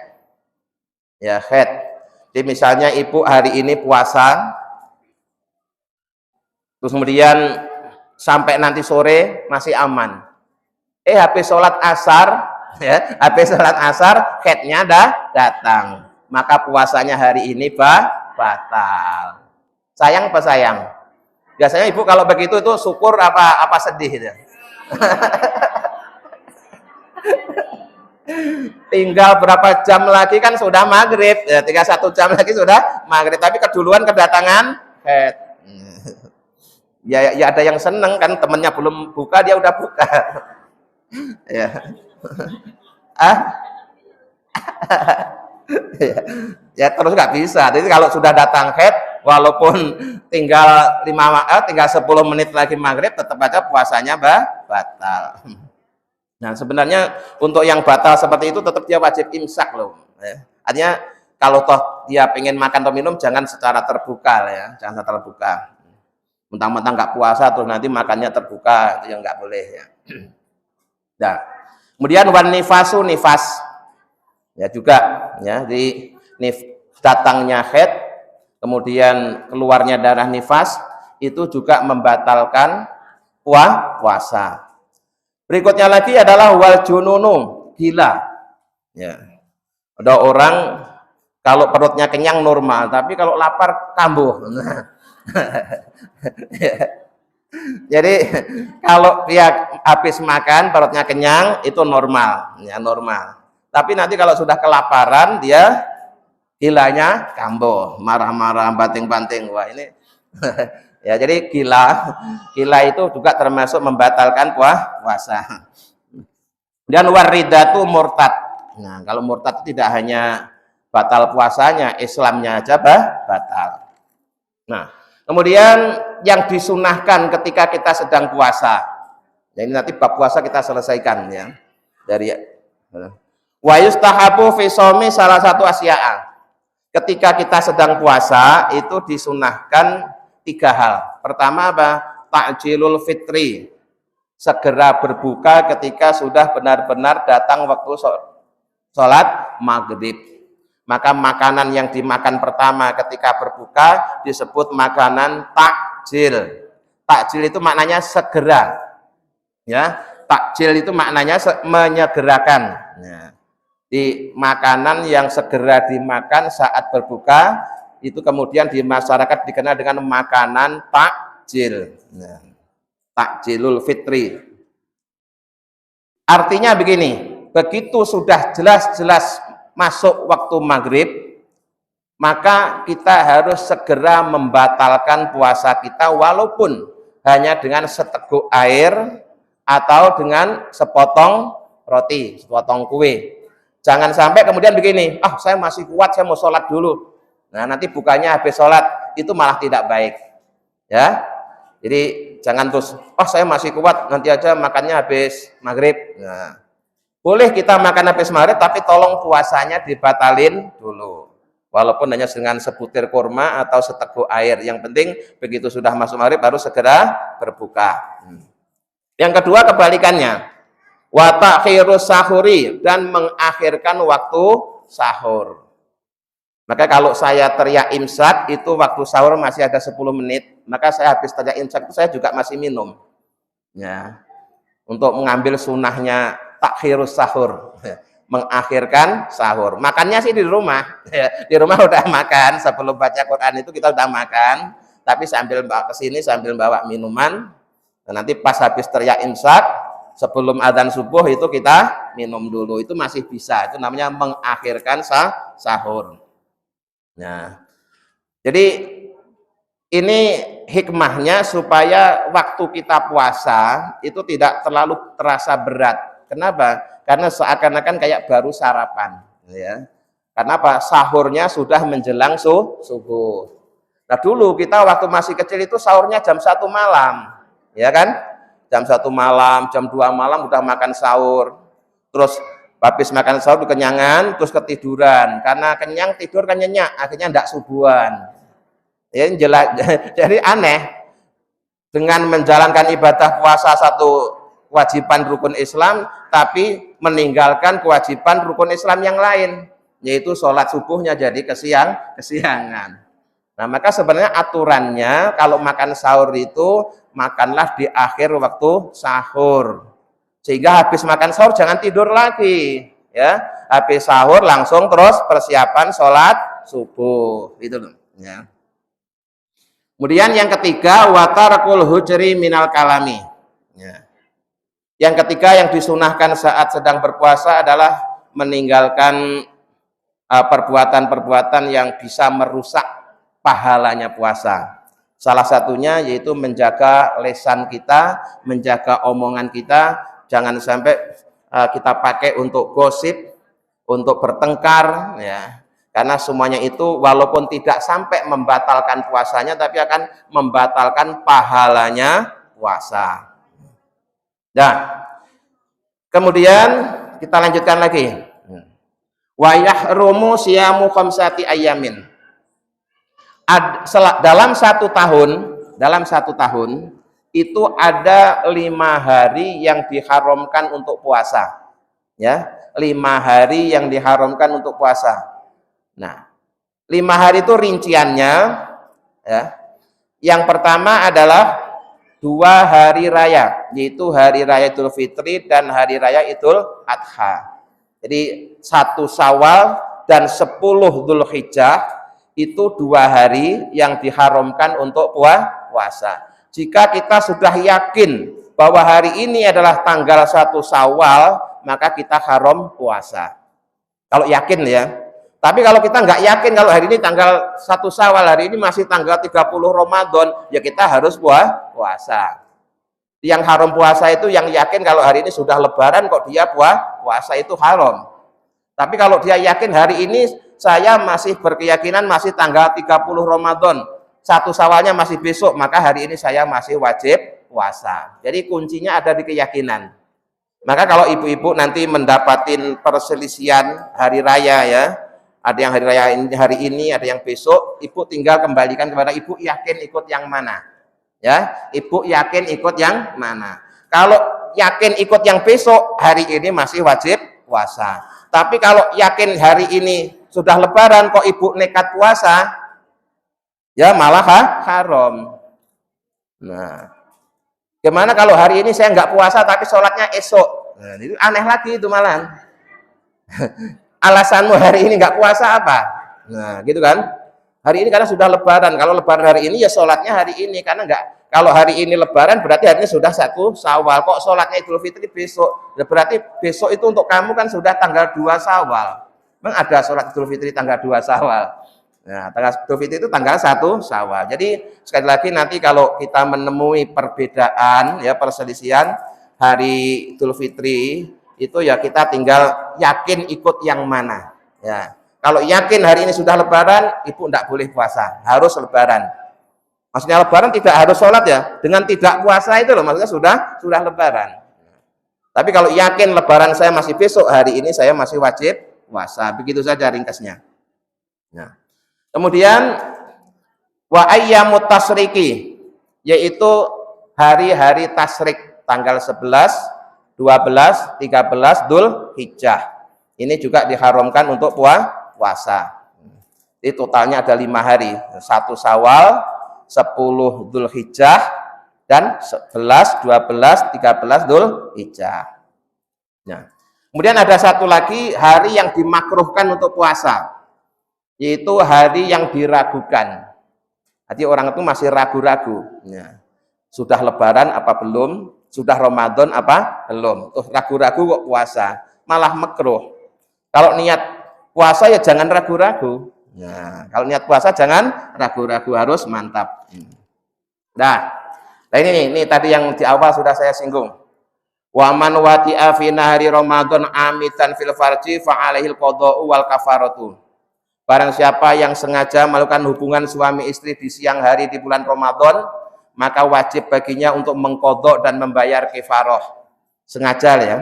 Ya, haid. Jadi misalnya ibu hari ini puasa, terus kemudian sampai nanti sore masih aman. Habis sholat asar, ya, habis sholat asar, haidnya datang, maka puasanya hari ini batal. Sayang apa sayang? Biasanya ibu kalau begitu itu syukur apa sedih itu? Tinggal berapa jam lagi kan sudah maghrib, ya, tinggal 1 jam lagi sudah maghrib, tapi keduluan kedatangan haid. Ya ada yang seneng kan, temennya belum buka dia udah buka. Ya. Ya terus nggak bisa. Jadi kalau sudah datang haid, walaupun tinggal 10 menit lagi maghrib, tetap aja puasanya batal. Nah sebenarnya untuk yang batal seperti itu tetap dia wajib imsak loh. Ya. Artinya kalau toh dia pengen makan atau minum jangan secara terbuka ya, jangan secara terbuka. Mentang-mentang nggak puasa terus nanti makannya terbuka, itu yang nggak boleh ya. Nah, kemudian wan nifasu, nifas ya juga ya, di datangnya haid kemudian keluarnya darah nifas itu juga membatalkan puasa. Berikutnya lagi adalah wal jununu, gila ya. Ada orang kalau perutnya kenyang normal, tapi kalau lapar kambuh. Jadi kalau dia habis makan perutnya kenyang itu normal, ya normal. Tapi nanti kalau sudah kelaparan dia gilanya kambuh, marah-marah, banting-banting. Wah ini ya jadi gila itu juga termasuk membatalkan puasa. Dan waridatu murtad. Nah kalau murtad tidak hanya batal puasanya, Islamnya aja batal. Nah kemudian yang disunahkan ketika kita sedang puasa. Ya, ini nanti bab puasa kita selesaikan ya. Dari wa yustahabu fi shaumi salah satu asya'a. Ketika kita sedang puasa itu disunahkan 3 hal. Pertama apa? Ta'jilul fitri. Segera berbuka ketika sudah benar-benar datang waktu sholat maghrib. Maka makanan yang dimakan pertama ketika berbuka disebut makanan takjil. Takjil itu maknanya segera. Ya, takjil itu maknanya menyegerakan. Ya. Di makanan yang segera dimakan saat berbuka itu kemudian di masyarakat dikenal dengan makanan takjil. Ya. Takjilul fitri. Artinya begini, begitu sudah jelas-jelas masuk waktu maghrib, maka kita harus segera membatalkan puasa kita walaupun hanya dengan seteguk air atau dengan sepotong roti, sepotong kue. Jangan sampai kemudian begini, saya masih kuat, saya mau sholat dulu. Nah nanti bukannya habis sholat, itu malah tidak baik. Ya, jadi jangan terus, saya masih kuat, nanti aja makannya habis maghrib. Nah, boleh kita makan habis maghrib, tapi tolong puasanya dibatalin dulu. Walaupun hanya dengan sebutir kurma atau seteguk air. Yang penting begitu sudah masuk maghrib harus segera berbuka. Yang kedua kebalikannya. Wa ta'khirus sahuri, dan mengakhirkan waktu sahur. Maka kalau saya teriak imsak itu waktu sahur masih ada 10 menit, maka saya habis teriak imsak itu saya juga masih minum. Ya. Untuk mengambil sunnahnya takhirus sahur, mengakhirkan sahur. Makannya sih di rumah, di rumah udah makan, sebelum baca Quran itu kita udah makan, tapi sambil bawa ke sini sambil bawa minuman. Dan nanti pas habis teriak imsak, sebelum adzan subuh itu kita minum dulu, itu masih bisa. Itu namanya mengakhirkan sahur. Nah, jadi ini hikmahnya supaya waktu kita puasa itu tidak terlalu terasa berat. Kenapa? Karena seakan-akan kayak baru sarapan. ya. Karena apa? Sahurnya sudah menjelang subuh. Nah dulu kita waktu masih kecil itu sahurnya jam 1 malam, ya kan? Jam 1 malam, jam 2 malam udah makan sahur. Terus habis makan sahur kenyangan, terus ketiduran. Karena kenyang tidur kan nyenyak, akhirnya ndak subuhan. Ya, jadi aneh. Dengan menjalankan ibadah puasa satu kewajiban rukun Islam, tapi meninggalkan kewajiban rukun Islam yang lain, yaitu sholat subuhnya jadi kesiangan. Nah maka sebenarnya aturannya kalau makan sahur itu makanlah di akhir waktu sahur, sehingga habis makan sahur jangan tidur lagi, ya. Habis sahur langsung terus persiapan sholat subuh, itu loh, ya. Kemudian yang ketiga, watarakul hujri minal kalami. Ya. Yang ketiga yang disunahkan saat sedang berpuasa adalah meninggalkan perbuatan-perbuatan yang bisa merusak pahalanya puasa. Salah satunya yaitu menjaga lisan kita, menjaga omongan kita, jangan sampai kita pakai untuk gosip, untuk bertengkar, ya. Karena semuanya itu walaupun tidak sampai membatalkan puasanya, tapi akan membatalkan pahalanya puasa. Nah, kemudian kita lanjutkan lagi. Wa yahrumu siyamu khamsati ayamin. Dalam satu tahun itu ada 5 hari yang diharamkan untuk puasa. Ya, 5 hari yang diharamkan untuk puasa. Nah, 5 hari itu rinciannya, ya. Yang pertama adalah 2 hari raya, yaitu hari raya Idul Fitri dan hari raya Idul Adha. Jadi 1 Syawal dan 10 Dzulhijjah itu 2 hari yang diharamkan untuk puasa. Jika kita sudah yakin bahwa hari ini adalah tanggal 1 Syawal, maka kita haram puasa. Kalau yakin ya. Tapi kalau kita nggak yakin kalau hari ini tanggal 1 Syawal, hari ini masih tanggal 30 Ramadan, ya kita harus puasa. Yang haram puasa itu yang yakin kalau hari ini sudah lebaran kok dia puasa itu haram. Tapi kalau dia yakin hari ini saya masih berkeyakinan masih tanggal 30 Ramadan, 1 Syawalnya masih besok, maka hari ini saya masih wajib puasa. Jadi kuncinya ada di keyakinan. Maka kalau ibu-ibu nanti mendapatin perselisihan hari raya ya, ada yang hari raya hari ini, ada yang besok, ibu tinggal kembalikan kepada ibu yakin ikut yang mana. Ya, ibu yakin ikut yang mana. Kalau yakin ikut yang besok, hari ini masih wajib puasa. Tapi kalau yakin hari ini sudah lebaran kok ibu nekat puasa, ya malah haram. Nah, gimana kalau hari ini saya nggak puasa tapi sholatnya esok? Nah, itu aneh lagi itu malah. Alasanmu hari ini nggak puasa apa? Nah, gitu kan? Hari ini karena sudah lebaran. Kalau lebaran hari ini ya sholatnya hari ini, karena nggak. Kalau hari ini lebaran berarti hari ini sudah 1 Syawal. Kok sholatnya Idul Fitri besok? Ya berarti besok itu untuk kamu kan sudah tanggal 2 Syawal. Memang ada sholat Idul Fitri tanggal 2 Syawal. Nah, tanggal Idul Fitri itu tanggal 1 Syawal. Jadi sekali lagi nanti kalau kita menemui perbedaan ya perselisihan hari Idul Fitri itu ya kita tinggal yakin ikut yang mana. Ya, kalau yakin hari ini sudah lebaran, ibu tidak boleh puasa, harus lebaran. Maksudnya lebaran tidak harus sholat ya, dengan tidak puasa itu loh, maksudnya sudah lebaran. Tapi kalau yakin lebaran saya masih besok, hari ini saya masih wajib puasa. Begitu saja ringkasnya. Nah, kemudian wa ayyamut tasriki, yaitu hari-hari tasrik tanggal 11, 12, 13 Dzulhijjah. Ini juga diharamkan untuk puasa. Jadi totalnya ada 5 hari. 1 Syawal, 10 Dzulhijjah, dan 11, 12, 13 Dzulhijjah. Nah, kemudian ada satu lagi hari yang dimakruhkan untuk puasa, yaitu hari yang diragukan. Jadi orang itu masih ragu-ragu. Nah, sudah lebaran apa belum? Sudah Ramadan apa belum? Tuh ragu-ragu kok puasa, malah makruh. Kalau niat puasa ya jangan ragu-ragu. Nah, kalau niat puasa jangan ragu-ragu, harus mantap. Nah ini tadi yang di awal sudah saya singgung. Wa man wati'a fi nahari Ramadan amitan fil farji fa alaihil qada'u wal kafaratu. Barang siapa yang sengaja melakukan hubungan suami istri di siang hari di bulan Ramadan, maka wajib baginya untuk mengkodok dan membayar kifaroh. Sengaja ya.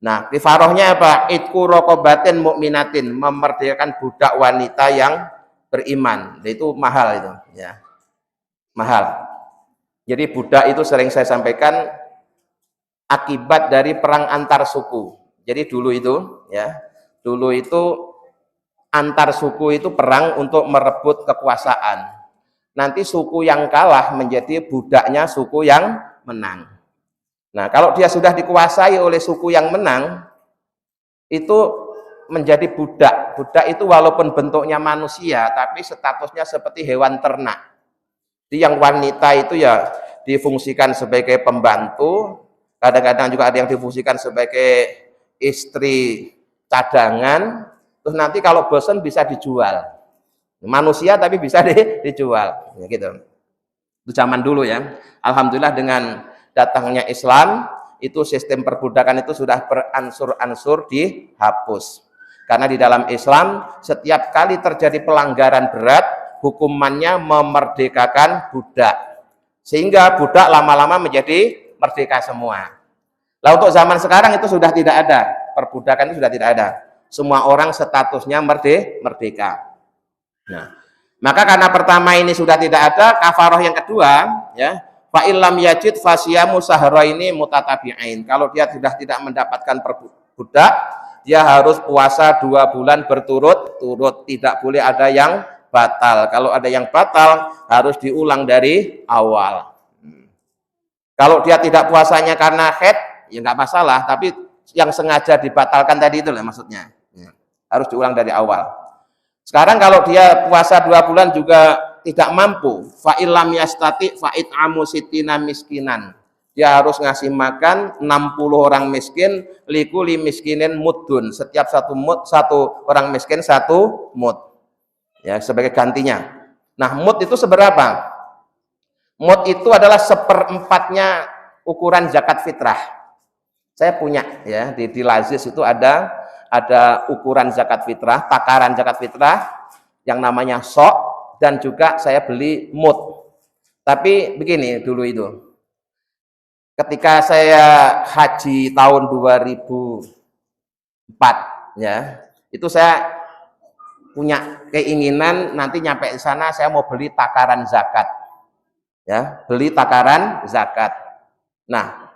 Nah, kifarohnya apa? Itku rokobatin mukminatin, memerdekakan budak wanita yang beriman. Itu mahal itu, ya. Mahal. Jadi budak itu sering saya sampaikan akibat dari perang antar suku. Jadi dulu itu, ya, dulu itu antar suku itu perang untuk merebut kekuasaan. Nanti suku yang kalah menjadi budaknya suku yang menang. Nah, kalau dia sudah dikuasai oleh suku yang menang, itu menjadi budak. Budak itu walaupun bentuknya manusia, tapi statusnya seperti hewan ternak. Jadi yang wanita itu ya difungsikan sebagai pembantu, kadang-kadang juga ada yang difungsikan sebagai istri cadangan, terus nanti kalau bosan bisa dijual. Manusia tapi bisa dijual, ya gitu. Itu zaman dulu ya. Alhamdulillah dengan datangnya Islam, itu sistem perbudakan itu sudah beransur-ansur dihapus. Karena di dalam Islam setiap kali terjadi pelanggaran berat, hukumannya memerdekakan budak. Sehingga budak lama-lama menjadi merdeka semua. Lah untuk zaman sekarang itu sudah tidak ada, perbudakan itu sudah tidak ada. Semua orang statusnya merdeka. Nah, maka karena pertama ini sudah tidak ada, kafaroh yang kedua, ya, fa illam yajid fasiyamu sahraini mutatabi'ain. Kalau dia sudah tidak mendapatkan budak, dia harus puasa 2 bulan berturut-turut, tidak boleh ada yang batal. Kalau ada yang batal, harus diulang dari awal. Kalau dia tidak puasanya karena haid, ya nggak masalah, tapi yang sengaja dibatalkan tadi itu lah maksudnya. Ya, harus diulang dari awal. Sekarang kalau dia puasa 2 bulan juga tidak mampu, fa illam yastati fa it'amu sittina miskinan. Dia harus ngasih makan 60 orang miskin, likuli miskinin mudun. Setiap satu orang miskin 1 mud. Ya, sebagai gantinya. Nah, mud itu seberapa? Mud itu adalah 1/4-nya ukuran zakat fitrah. Saya punya ya di Lazis itu ada ukuran zakat fitrah, takaran zakat fitrah yang namanya sok, dan juga saya beli mud. Tapi begini dulu itu, ketika saya haji tahun 2004 ya, itu saya punya keinginan nanti nyampe di sana saya mau beli takaran zakat. Ya, beli takaran zakat. Nah,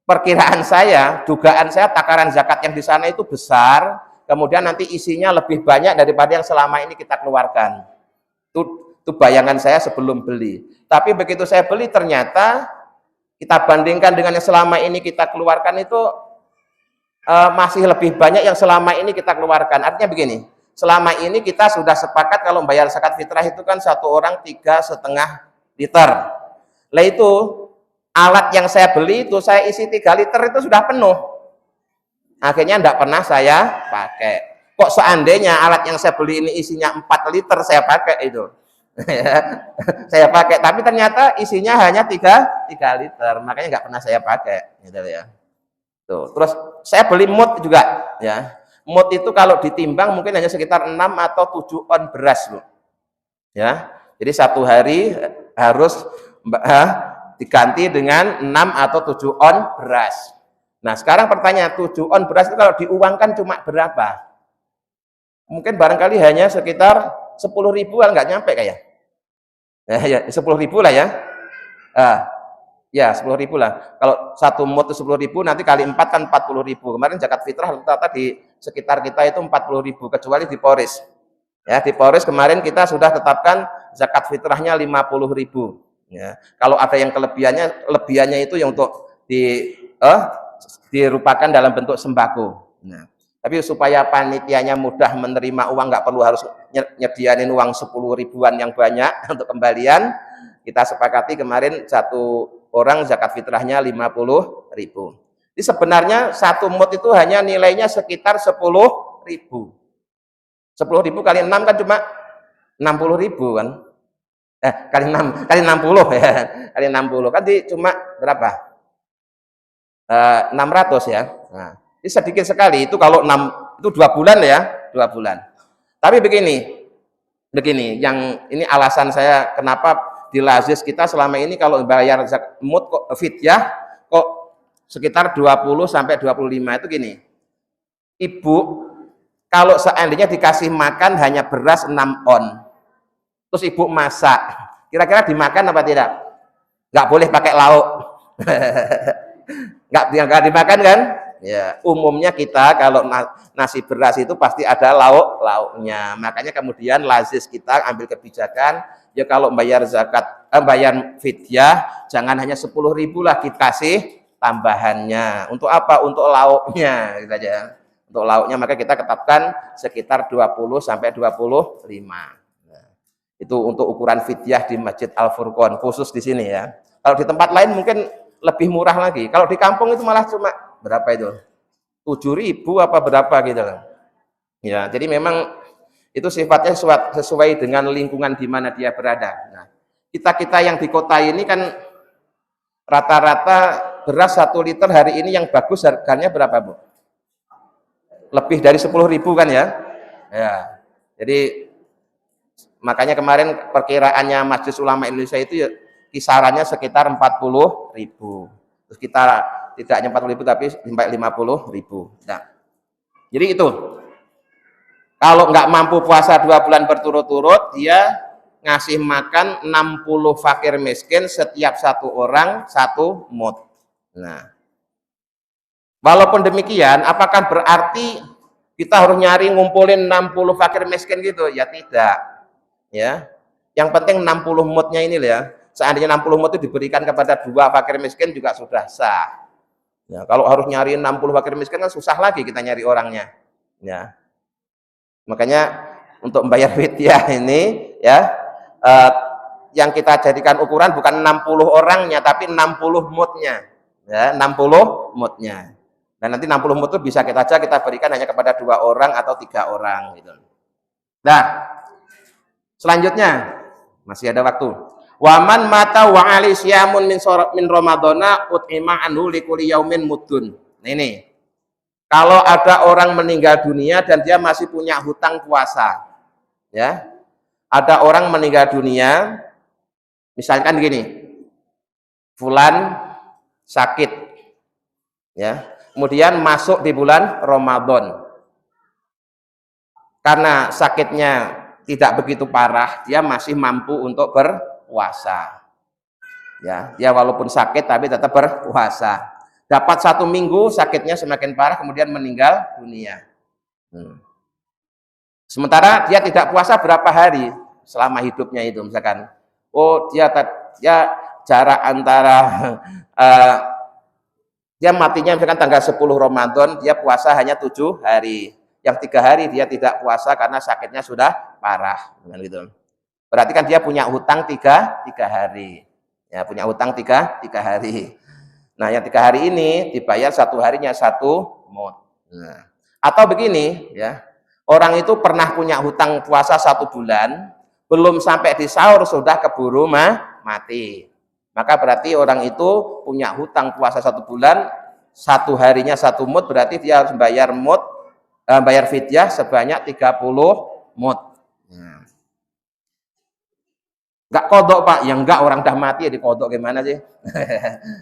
perkiraan saya, dugaan saya takaran zakat yang di sana itu besar, kemudian nanti isinya lebih banyak daripada yang selama ini kita keluarkan. Itu bayangan saya sebelum beli. Tapi begitu saya beli ternyata kita bandingkan dengan yang selama ini kita keluarkan itu masih lebih banyak yang selama ini kita keluarkan. Artinya begini, selama ini kita sudah sepakat kalau bayar zakat fitrah itu kan 1 orang 3,5 liter. Lah itu alat yang saya beli itu saya isi 3 liter itu sudah penuh. Akhirnya tidak pernah saya pakai. Kok seandainya alat yang saya beli ini isinya 4 liter saya pakai itu. Saya pakai, tapi ternyata isinya hanya 3 liter. Makanya nggak pernah saya pakai gitu ya. Tuh, terus saya beli mud juga ya. Mud itu kalau ditimbang mungkin hanya sekitar 6 atau 7 on beras, Bu. Ya. Jadi 1 hari harus diganti dengan 6 atau 7 on beras. Nah, sekarang pertanyaan 7 on beras itu kalau diuangkan cuma berapa? Mungkin barangkali hanya sekitar 10 ribuan, nggak nyampe kayak. Ya, 10 ribu lah ya. Ya, 10 ribu lah. Kalau 1 mud itu 10 ribu, nanti kali 4 kan 40 ribu. Kemarin zakat fitrah rata-rata di sekitar kita itu 40 ribu, kecuali di Polres. Ya, di Polres kemarin kita sudah tetapkan zakat fitrahnya 50 ribu. Ya, kalau ada yang lebihannya itu yang untuk dirupakan dalam bentuk sembako. Nah, tapi supaya panitianya mudah menerima uang, nggak perlu harus nyediain uang 10 ribuan yang banyak untuk kembalian. Kita sepakati kemarin 1 orang zakat fitrahnya 50 ribu. Jadi sebenarnya 1 mud itu hanya nilainya sekitar 10 ribu. 10 ribu kali 6 kan cuma 60 ribu kan. Kali 6, kali 60 ya. Kali 60 kan cuma berapa? 600 ya. Nah, ini sedikit sekali itu kalau 6 itu 2 bulan ya, 2 bulan. Tapi begini, yang ini alasan saya kenapa di lazis kita selama ini kalau bayar mut kok fidyah kok sekitar 20 sampai 25 itu gini. Ibu kalau seandainya dikasih makan hanya beras 6 on, terus ibu masak, kira-kira dimakan apa tidak? Nggak boleh pakai lauk. nggak dimakan kan? Ya, umumnya kita kalau nasi beras itu pasti ada lauknya. Makanya kemudian lazis kita ambil kebijakan, ya kalau bayar zakat, bayar fidyah jangan hanya 10.000 lah, kita kasih tambahannya. Untuk apa? Untuk lauknya, gitu aja. Untuk lauknya maka kita tetapkan sekitar 20 sampai 25. Nah, itu untuk ukuran fidyah di Masjid Al-Furqon, khusus di sini ya. Kalau di tempat lain mungkin lebih murah lagi. Kalau di kampung itu malah cuma berapa itu? 7.000 apa berapa gitu kan. Ya, jadi memang itu sifatnya sesuai dengan lingkungan di mana dia berada. Nah, kita yang di kota ini kan rata-rata beras 1 liter hari ini yang bagus harganya berapa, Bu? Lebih dari 10.000 kan ya? Ya. Jadi makanya kemarin perkiraannya Majelis Ulama Indonesia itu ya kisarannya sekitar 40.000. Terus kita tidak hanya 40.000 tapi sampai 50.000. Nah, jadi itu. Kalau nggak mampu puasa 2 bulan berturut-turut, dia ngasih makan 60 fakir miskin, setiap 1 orang 1 mud. Nah, walaupun demikian, apakah berarti kita harus nyari ngumpulin 60 fakir miskin gitu? Ya tidak. Ya, yang penting 60 mudnya ini ya. Seandainya 60 mud itu diberikan kepada 2 fakir miskin juga sudah sah. Ya, kalau harus nyari 60 fakir miskin kan susah lagi kita nyari orangnya. Ya. Makanya untuk membayar fidyah ini ya yang kita jadikan ukuran bukan 60 orangnya tapi 60 mudnya. Ya, 60 mudnya. Dan nanti 60 mud itu bisa kita berikan hanya kepada 2 orang atau 3 orang gitu. Nah, selanjutnya masih ada waktu. Waman mata wa ali syamun min ramadhana ut'ima anhu likulli yaumin mudun. Nah, ini. Kalau ada orang meninggal dunia dan dia masih punya hutang puasa. Ya. Ada orang meninggal dunia misalkan gini. Fulan sakit. Ya. Kemudian masuk di bulan Ramadan. Karena sakitnya tidak begitu parah, dia masih mampu untuk berpuasa. Ya, dia walaupun sakit tapi tetap berpuasa. Dapat 1 minggu sakitnya semakin parah kemudian meninggal dunia. Sementara dia tidak puasa berapa hari selama hidupnya itu misalkan. Oh, dia jarak antara dia matinya misalkan tanggal 10 Ramadan, dia puasa hanya 7 hari. Yang 3 hari dia tidak puasa karena sakitnya sudah parah, gitu. Berarti kan dia punya hutang 3 hari. Ya, punya hutang 3 hari. Nah, yang 3 hari ini dibayar 1 harinya 1 mud. Nah, atau begini, ya, orang itu pernah punya hutang puasa 1 bulan, belum sampai di sahur sudah keburu mati. Maka berarti orang itu punya hutang puasa 1 bulan, 1 harinya 1 mud, berarti dia harus bayar fidyah sebanyak 30 mud. Nah. Enggak kodok, Pak. Ya enggak, orang dah mati ya dikodok gimana sih?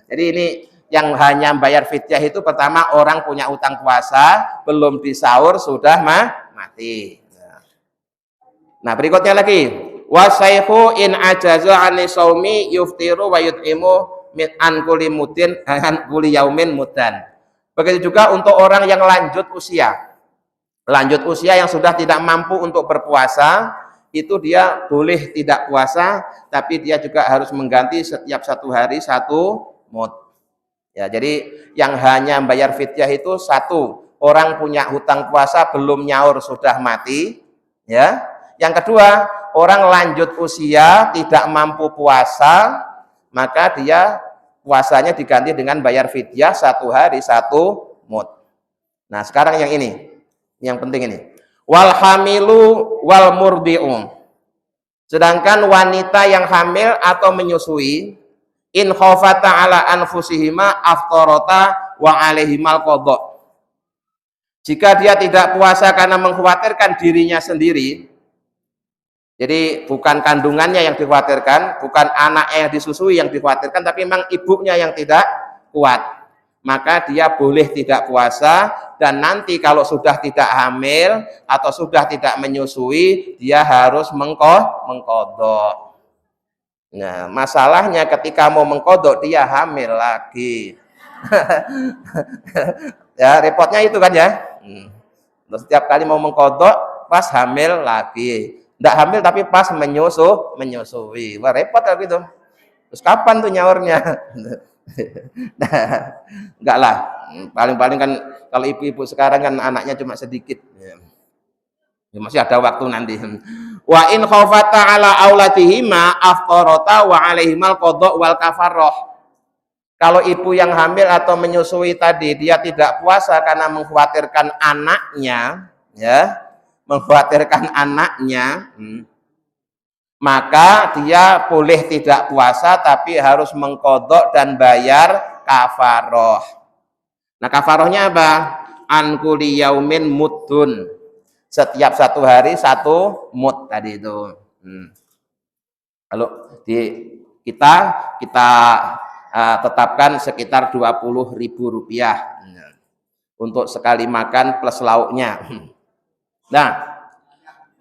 Jadi ini yang hanya bayar fidyah itu pertama orang punya hutang puasa, belum disaur sudah mati. Nah, berikutnya lagi. Wasaihu in ajaza ani saumi yuftiru wa yut'imu min an kulli mudin an kulli yaumin mudan. Begitu juga untuk orang yang lanjut usia. Lanjut usia yang sudah tidak mampu untuk berpuasa, itu dia boleh tidak puasa, tapi dia juga harus mengganti setiap 1 hari 1 mud. Ya, jadi yang hanya bayar fidyah itu 1, orang punya hutang puasa belum nyaur sudah mati, ya. Yang kedua, orang lanjut usia tidak mampu puasa, maka dia puasanya diganti dengan bayar fidyah 1 hari 1 mud. Nah, sekarang yang ini, yang penting ini. Wal hamilu wal murdi'u. Sedangkan wanita yang hamil atau menyusui in khafata ala anfusihima aftarata wa alaihimal qadha. Jika dia tidak puasa karena mengkhawatirkan dirinya sendiri, jadi bukan kandungannya yang dikhawatirkan, bukan anaknya yang disusui yang dikhawatirkan, tapi memang ibunya yang tidak kuat, maka dia boleh tidak puasa, dan nanti kalau sudah tidak hamil atau sudah tidak menyusui, dia harus mengqadha. Nah, masalahnya ketika mau mengqadha dia hamil lagi. Ya, repotnya itu kan ya. Terus setiap kali mau mengqadha pas hamil lagi. Tidak hamil tapi pas menyusui. Wah, repot kan gitu. Terus kapan tuh nyaurnya? Nah, enggak lah. Paling-paling kan kalau ibu-ibu sekarang kan anaknya cuma sedikit. Ya, masih ada waktu nanti. Wa in khafata ala aulatihima aftarata wa alaihimal qadha wal kafarah. Kalau ibu yang hamil atau menyusui tadi dia tidak puasa karena mengkhawatirkan anaknya, ya, mengkhawatirkan anaknya, maka dia boleh tidak puasa tapi harus mengqadha dan bayar kafaroh. Nah, kafarohnya apa? An kulli yaumin muddun. Setiap satu hari satu mud tadi itu. Kalau di kita tetapkan sekitar Rp20.000 untuk sekali makan plus lauknya. Nah,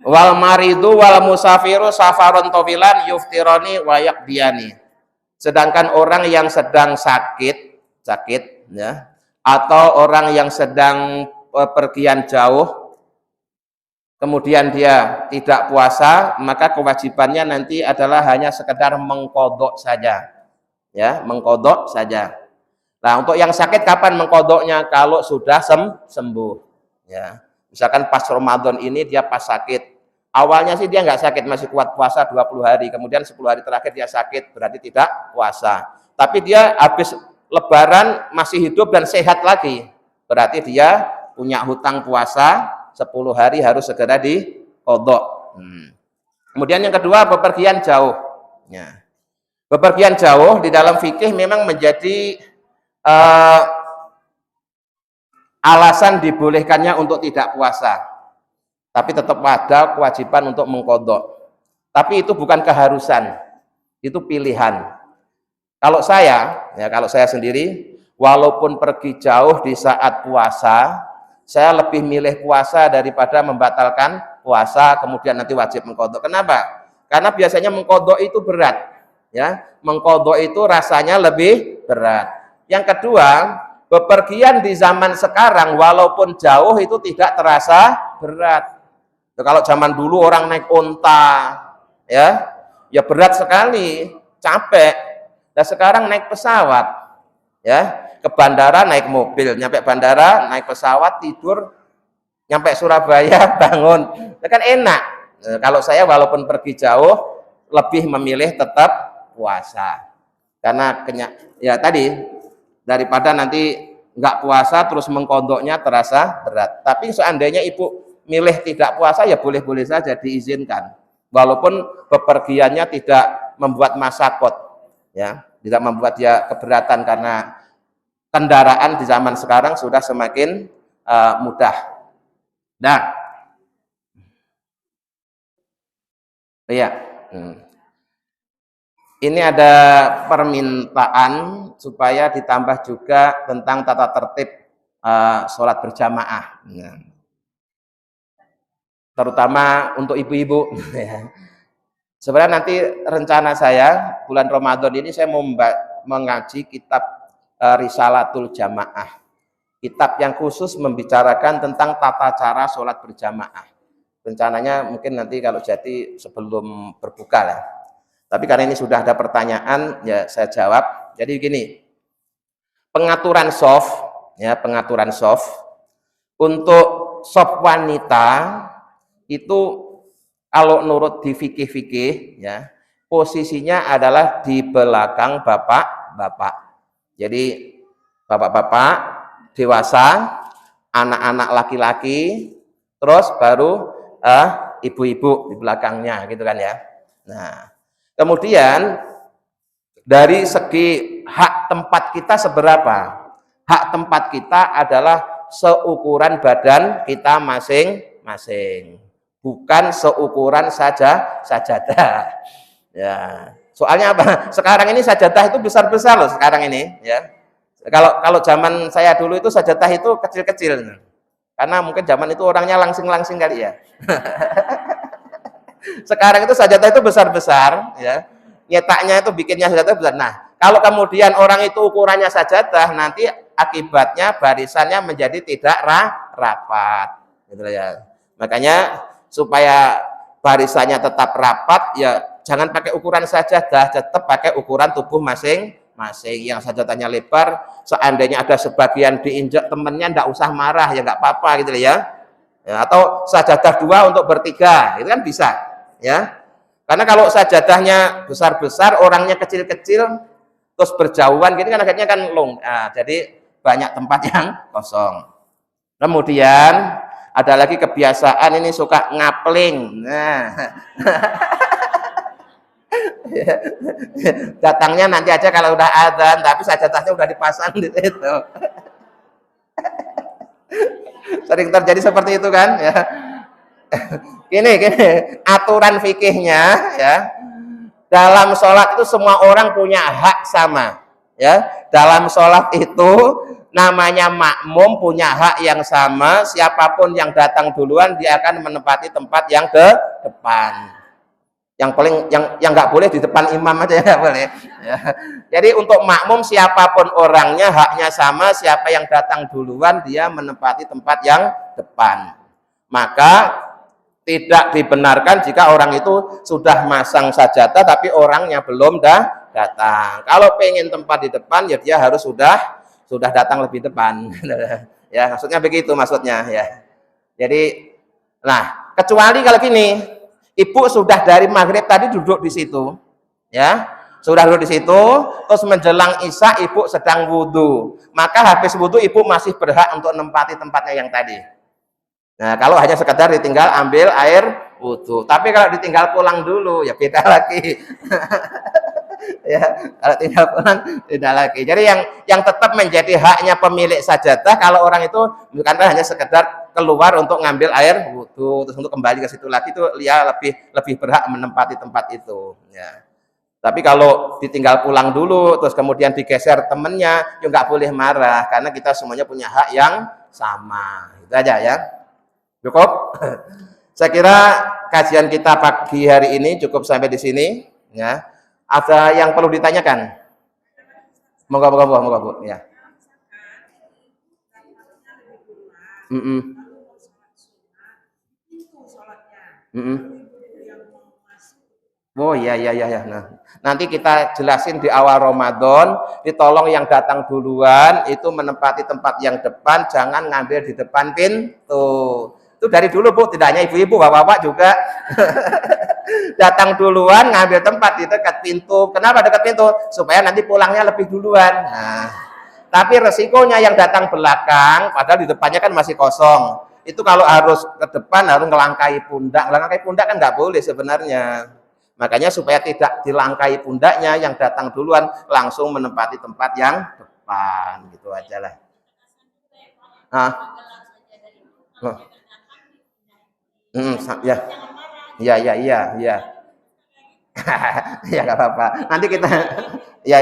wal maridu wal musafiru safaron tawilan yuftirani wa yaqdiyani. Sedangkan orang yang sedang sakit ya, atau orang yang sedang pergian jauh kemudian dia tidak puasa, maka kewajibannya nanti adalah hanya sekedar mengqadha saja. Ya, mengqadha saja. Nah, untuk yang sakit kapan mengqadhanya? Kalau sudah sembuh. Ya. Misalkan pas Ramadan ini dia pas sakit. Awalnya sih dia nggak sakit, masih kuat puasa 20 hari. Kemudian 10 hari terakhir dia sakit, berarti tidak puasa. Tapi dia habis Lebaran masih hidup dan sehat lagi. Berarti dia punya hutang puasa 10 hari harus segera diqadha. Kemudian yang kedua, bepergian jauh. Ya. Bepergian jauh di dalam fikih memang menjadi alasan dibolehkannya untuk tidak puasa, tapi tetap ada kewajiban untuk mengqadha. Tapi itu bukan keharusan, itu pilihan. Kalau saya sendiri, walaupun pergi jauh di saat puasa, saya lebih milih puasa daripada membatalkan puasa kemudian nanti wajib mengqadha. Kenapa? Karena biasanya mengqadha itu berat. Ya, mengqadha itu rasanya lebih berat. Yang kedua, bepergian di zaman sekarang walaupun jauh itu tidak terasa berat. Kalau zaman dulu orang naik onta, ya berat sekali, capek. Dan sekarang naik pesawat, ya, ke bandara naik mobil, nyampe bandara naik pesawat, tidur, nyampe Surabaya bangun, itu kan enak. Kalau saya walaupun pergi jauh lebih memilih tetap puasa, karena ya tadi daripada nanti nggak puasa terus mengqadhanya terasa berat. Tapi seandainya ibu milih tidak puasa ya boleh-boleh saja, diizinkan, walaupun bepergiannya tidak membuat masyaqat, ya, tidak membuat dia keberatan, karena kendaraan di zaman sekarang sudah semakin mudah. Nah, iya. Ini ada permintaan supaya ditambah juga tentang tata tertib sholat berjamaah, terutama untuk ibu-ibu. Sebenarnya nanti rencana saya bulan Ramadan ini saya mau mengaji kitab Risalatul Jamaah, kitab yang khusus membicarakan tentang tata cara sholat berjamaah. Rencananya mungkin nanti kalau jadi sebelum berbuka lah. Tapi karena ini sudah ada pertanyaan, ya saya jawab. Jadi begini, pengaturan shaf, ya, pengaturan shaf untuk shaf wanita itu kalau nurut di fikih-fikih, ya, posisinya adalah di belakang bapak-bapak. Jadi bapak-bapak dewasa, anak-anak laki-laki, terus baru ibu-ibu di belakangnya, gitu kan ya. Nah, kemudian dari segi hak tempat kita seberapa? hak tempat kita adalah seukuran badan kita masing-masing, bukan seukuran sajadah. Ya, soalnya apa? Sekarang ini sajadah itu besar-besar loh sekarang ini, ya. Kalau zaman saya dulu itu sajadah itu kecil-kecil. Karena mungkin zaman itu orangnya langsing-langsing kali ya. Sekarang itu sajadah itu besar-besar, ya. Nyetaknya itu bikinnya sajadah besar. Nah, kalau kemudian orang itu ukurannya sajadah, nanti akibatnya barisannya menjadi tidak rapat, gitu ya. Makanya supaya barisannya tetap rapat, ya jangan pakai ukuran sajadah, tetap pakai ukuran tubuh masing-masing. Yang sajadahnya lebar, seandainya ada sebagian diinjak temennya, nggak usah marah, ya nggak apa-apa gitu ya. Ya, atau sajadah 2 untuk bertiga, itu kan bisa, ya. Karena kalau sajadahnya besar-besar, orangnya kecil-kecil, terus berjauhan, gitu kan akhirnya kan nah, jadi banyak tempat yang kosong. Kemudian ada lagi kebiasaan ini suka ngapling. Nah, datangnya nanti aja kalau udah adzan, tapi sajadahnya udah dipasang di situ. Sering terjadi seperti itu kan, ya. Gini, aturan fikihnya, ya. Dalam sholat itu semua orang punya hak sama, ya. Dalam sholat itu namanya makmum punya hak yang sama. Siapapun yang datang duluan dia akan menempati tempat yang ke depan. Yang paling yang nggak boleh di depan imam aja, ya boleh. Ya. Jadi untuk makmum siapapun orangnya haknya sama. Siapa yang datang duluan dia menempati tempat yang depan. Maka tidak dibenarkan jika orang itu sudah masang sajadah tapi orangnya belum datang. Kalau pengen tempat di depan, ya dia harus sudah datang lebih depan. Ya, maksudnya begitu maksudnya, ya. Jadi, nah, kecuali kalau gini, ibu sudah dari maghrib tadi duduk di situ, ya, sudah duduk di situ, terus menjelang isya ibu sedang wudhu, maka habis wudhu ibu masih berhak untuk menempati tempatnya yang tadi. Nah, kalau hanya sekedar ditinggal ambil air wudhu, tapi kalau ditinggal pulang dulu, ya beda lagi. Ya, kalau tinggal pulang beda lagi. Jadi yang tetap menjadi haknya pemilik sajadah kalau orang itu bukan hanya sekedar keluar untuk ngambil air wudhu, terus untuk kembali ke situ lagi, itu dia lebih berhak menempati tempat itu. Ya. Tapi kalau ditinggal pulang dulu, terus kemudian digeser temennya, ya nggak boleh marah, karena kita semuanya punya hak yang sama. Itu aja ya. Cukup? Saya kira kajian kita pagi hari ini cukup sampai di sini. Ya. Ada yang perlu ditanyakan? Moga Bu. Ya. Oh iya. Nah, nanti kita jelasin di awal Ramadan. Ditolong yang datang duluan itu menempati tempat yang depan, jangan ngambil di depan pintu. Itu dari dulu Bu, tidak hanya ibu-ibu, bapak-bapak juga. Datang duluan ngambil tempat di dekat pintu. Kenapa dekat pintu? Supaya nanti pulangnya lebih duluan. Nah, tapi resikonya yang datang belakang, padahal di depannya kan masih kosong. Itu kalau harus ke depan harus ngelangkai pundak. Ngelangkai pundak kan nggak boleh sebenarnya. Makanya supaya tidak dilangkai pundaknya, yang datang duluan langsung menempati tempat yang depan. Gitu aja lah. Ya. Iya. Ya nggak apa-apa. Nanti kita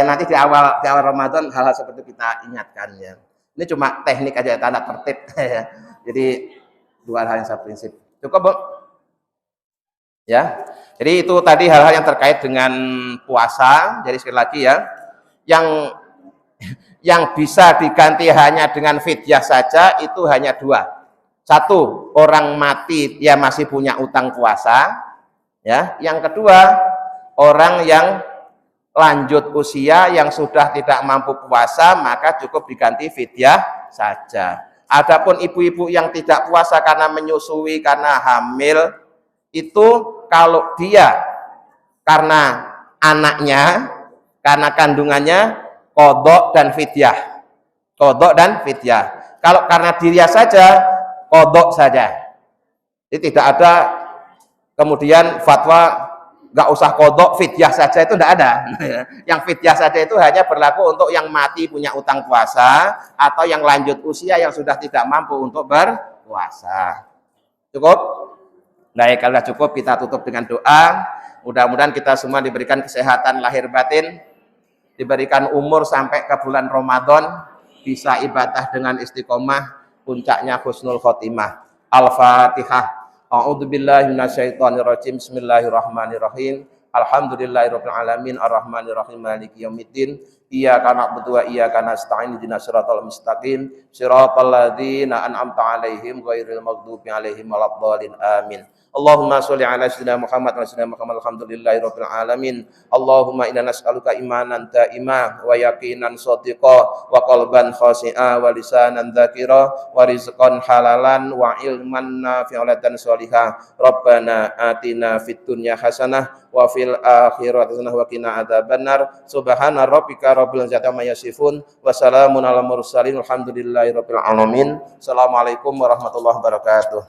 nanti di awal Ramadan hal-hal seperti itu kita ingatkan ya. Ini cuma teknik aja, tanda tertib ya. Jadi dua hal yang satu prinsip. Cukup, Bu? Ya. Jadi itu tadi hal-hal yang terkait dengan puasa. Jadi sekali lagi ya, yang bisa diganti hanya dengan fidyah saja itu hanya dua. Satu, orang mati dia masih punya utang puasa, ya. Yang kedua, orang yang lanjut usia yang sudah tidak mampu puasa, maka cukup diganti fidyah saja. Adapun ibu-ibu yang tidak puasa karena menyusui, karena hamil, itu kalau dia karena anaknya, karena kandungannya, qadha dan fidyah. Qadha dan fidyah. Kalau karena dirinya saja, qadha saja. Jadi tidak ada kemudian fatwa nggak usah kodok, fidyah saja itu enggak ada. Yang fidyah saja itu hanya berlaku untuk yang mati punya utang puasa atau yang lanjut usia yang sudah tidak mampu untuk berpuasa. Cukup? Baik, kalau cukup kita tutup dengan doa. Mudah-mudahan kita semua diberikan kesehatan lahir batin, diberikan umur sampai ke bulan Ramadan, bisa ibadah dengan istiqomah, puncaknya husnul khotimah. Al-Fatihah. A'udzubillahi minasyaitonirrajim. Bismillahirrahmanirrahim. Alhamdulillahirabbil alamin arrahmanirrahim maliki yaumiddin. Iyyaka na'budu wa iyyaka nasta'in ihdinas siratal mustaqim siratal ladzina an'amta 'alaihim ghairil maghdubi 'alaihim waladdallin. Amin. Allahumma sholli ala sayyidina Muhammad wa sayyidina Muhammad alhamdulillahirabbil alamin. Allahumma inna nas'aluka imanan da'ima wa yaqinan shadiqa wa qalban khashi'a wa lisanan dzakira wa rizqan halalan wa ilman nafi'an dan sholihah. Rabbana atina fid dunya hasanah wa fil akhirati hasanah wa qina adzabannar. Subhana rabbika rabbil izzati amma yasifun wa salamun alal mursalin alhamdulillahirabbil alamin. Assalamualaikum warahmatullahi wabarakatuh.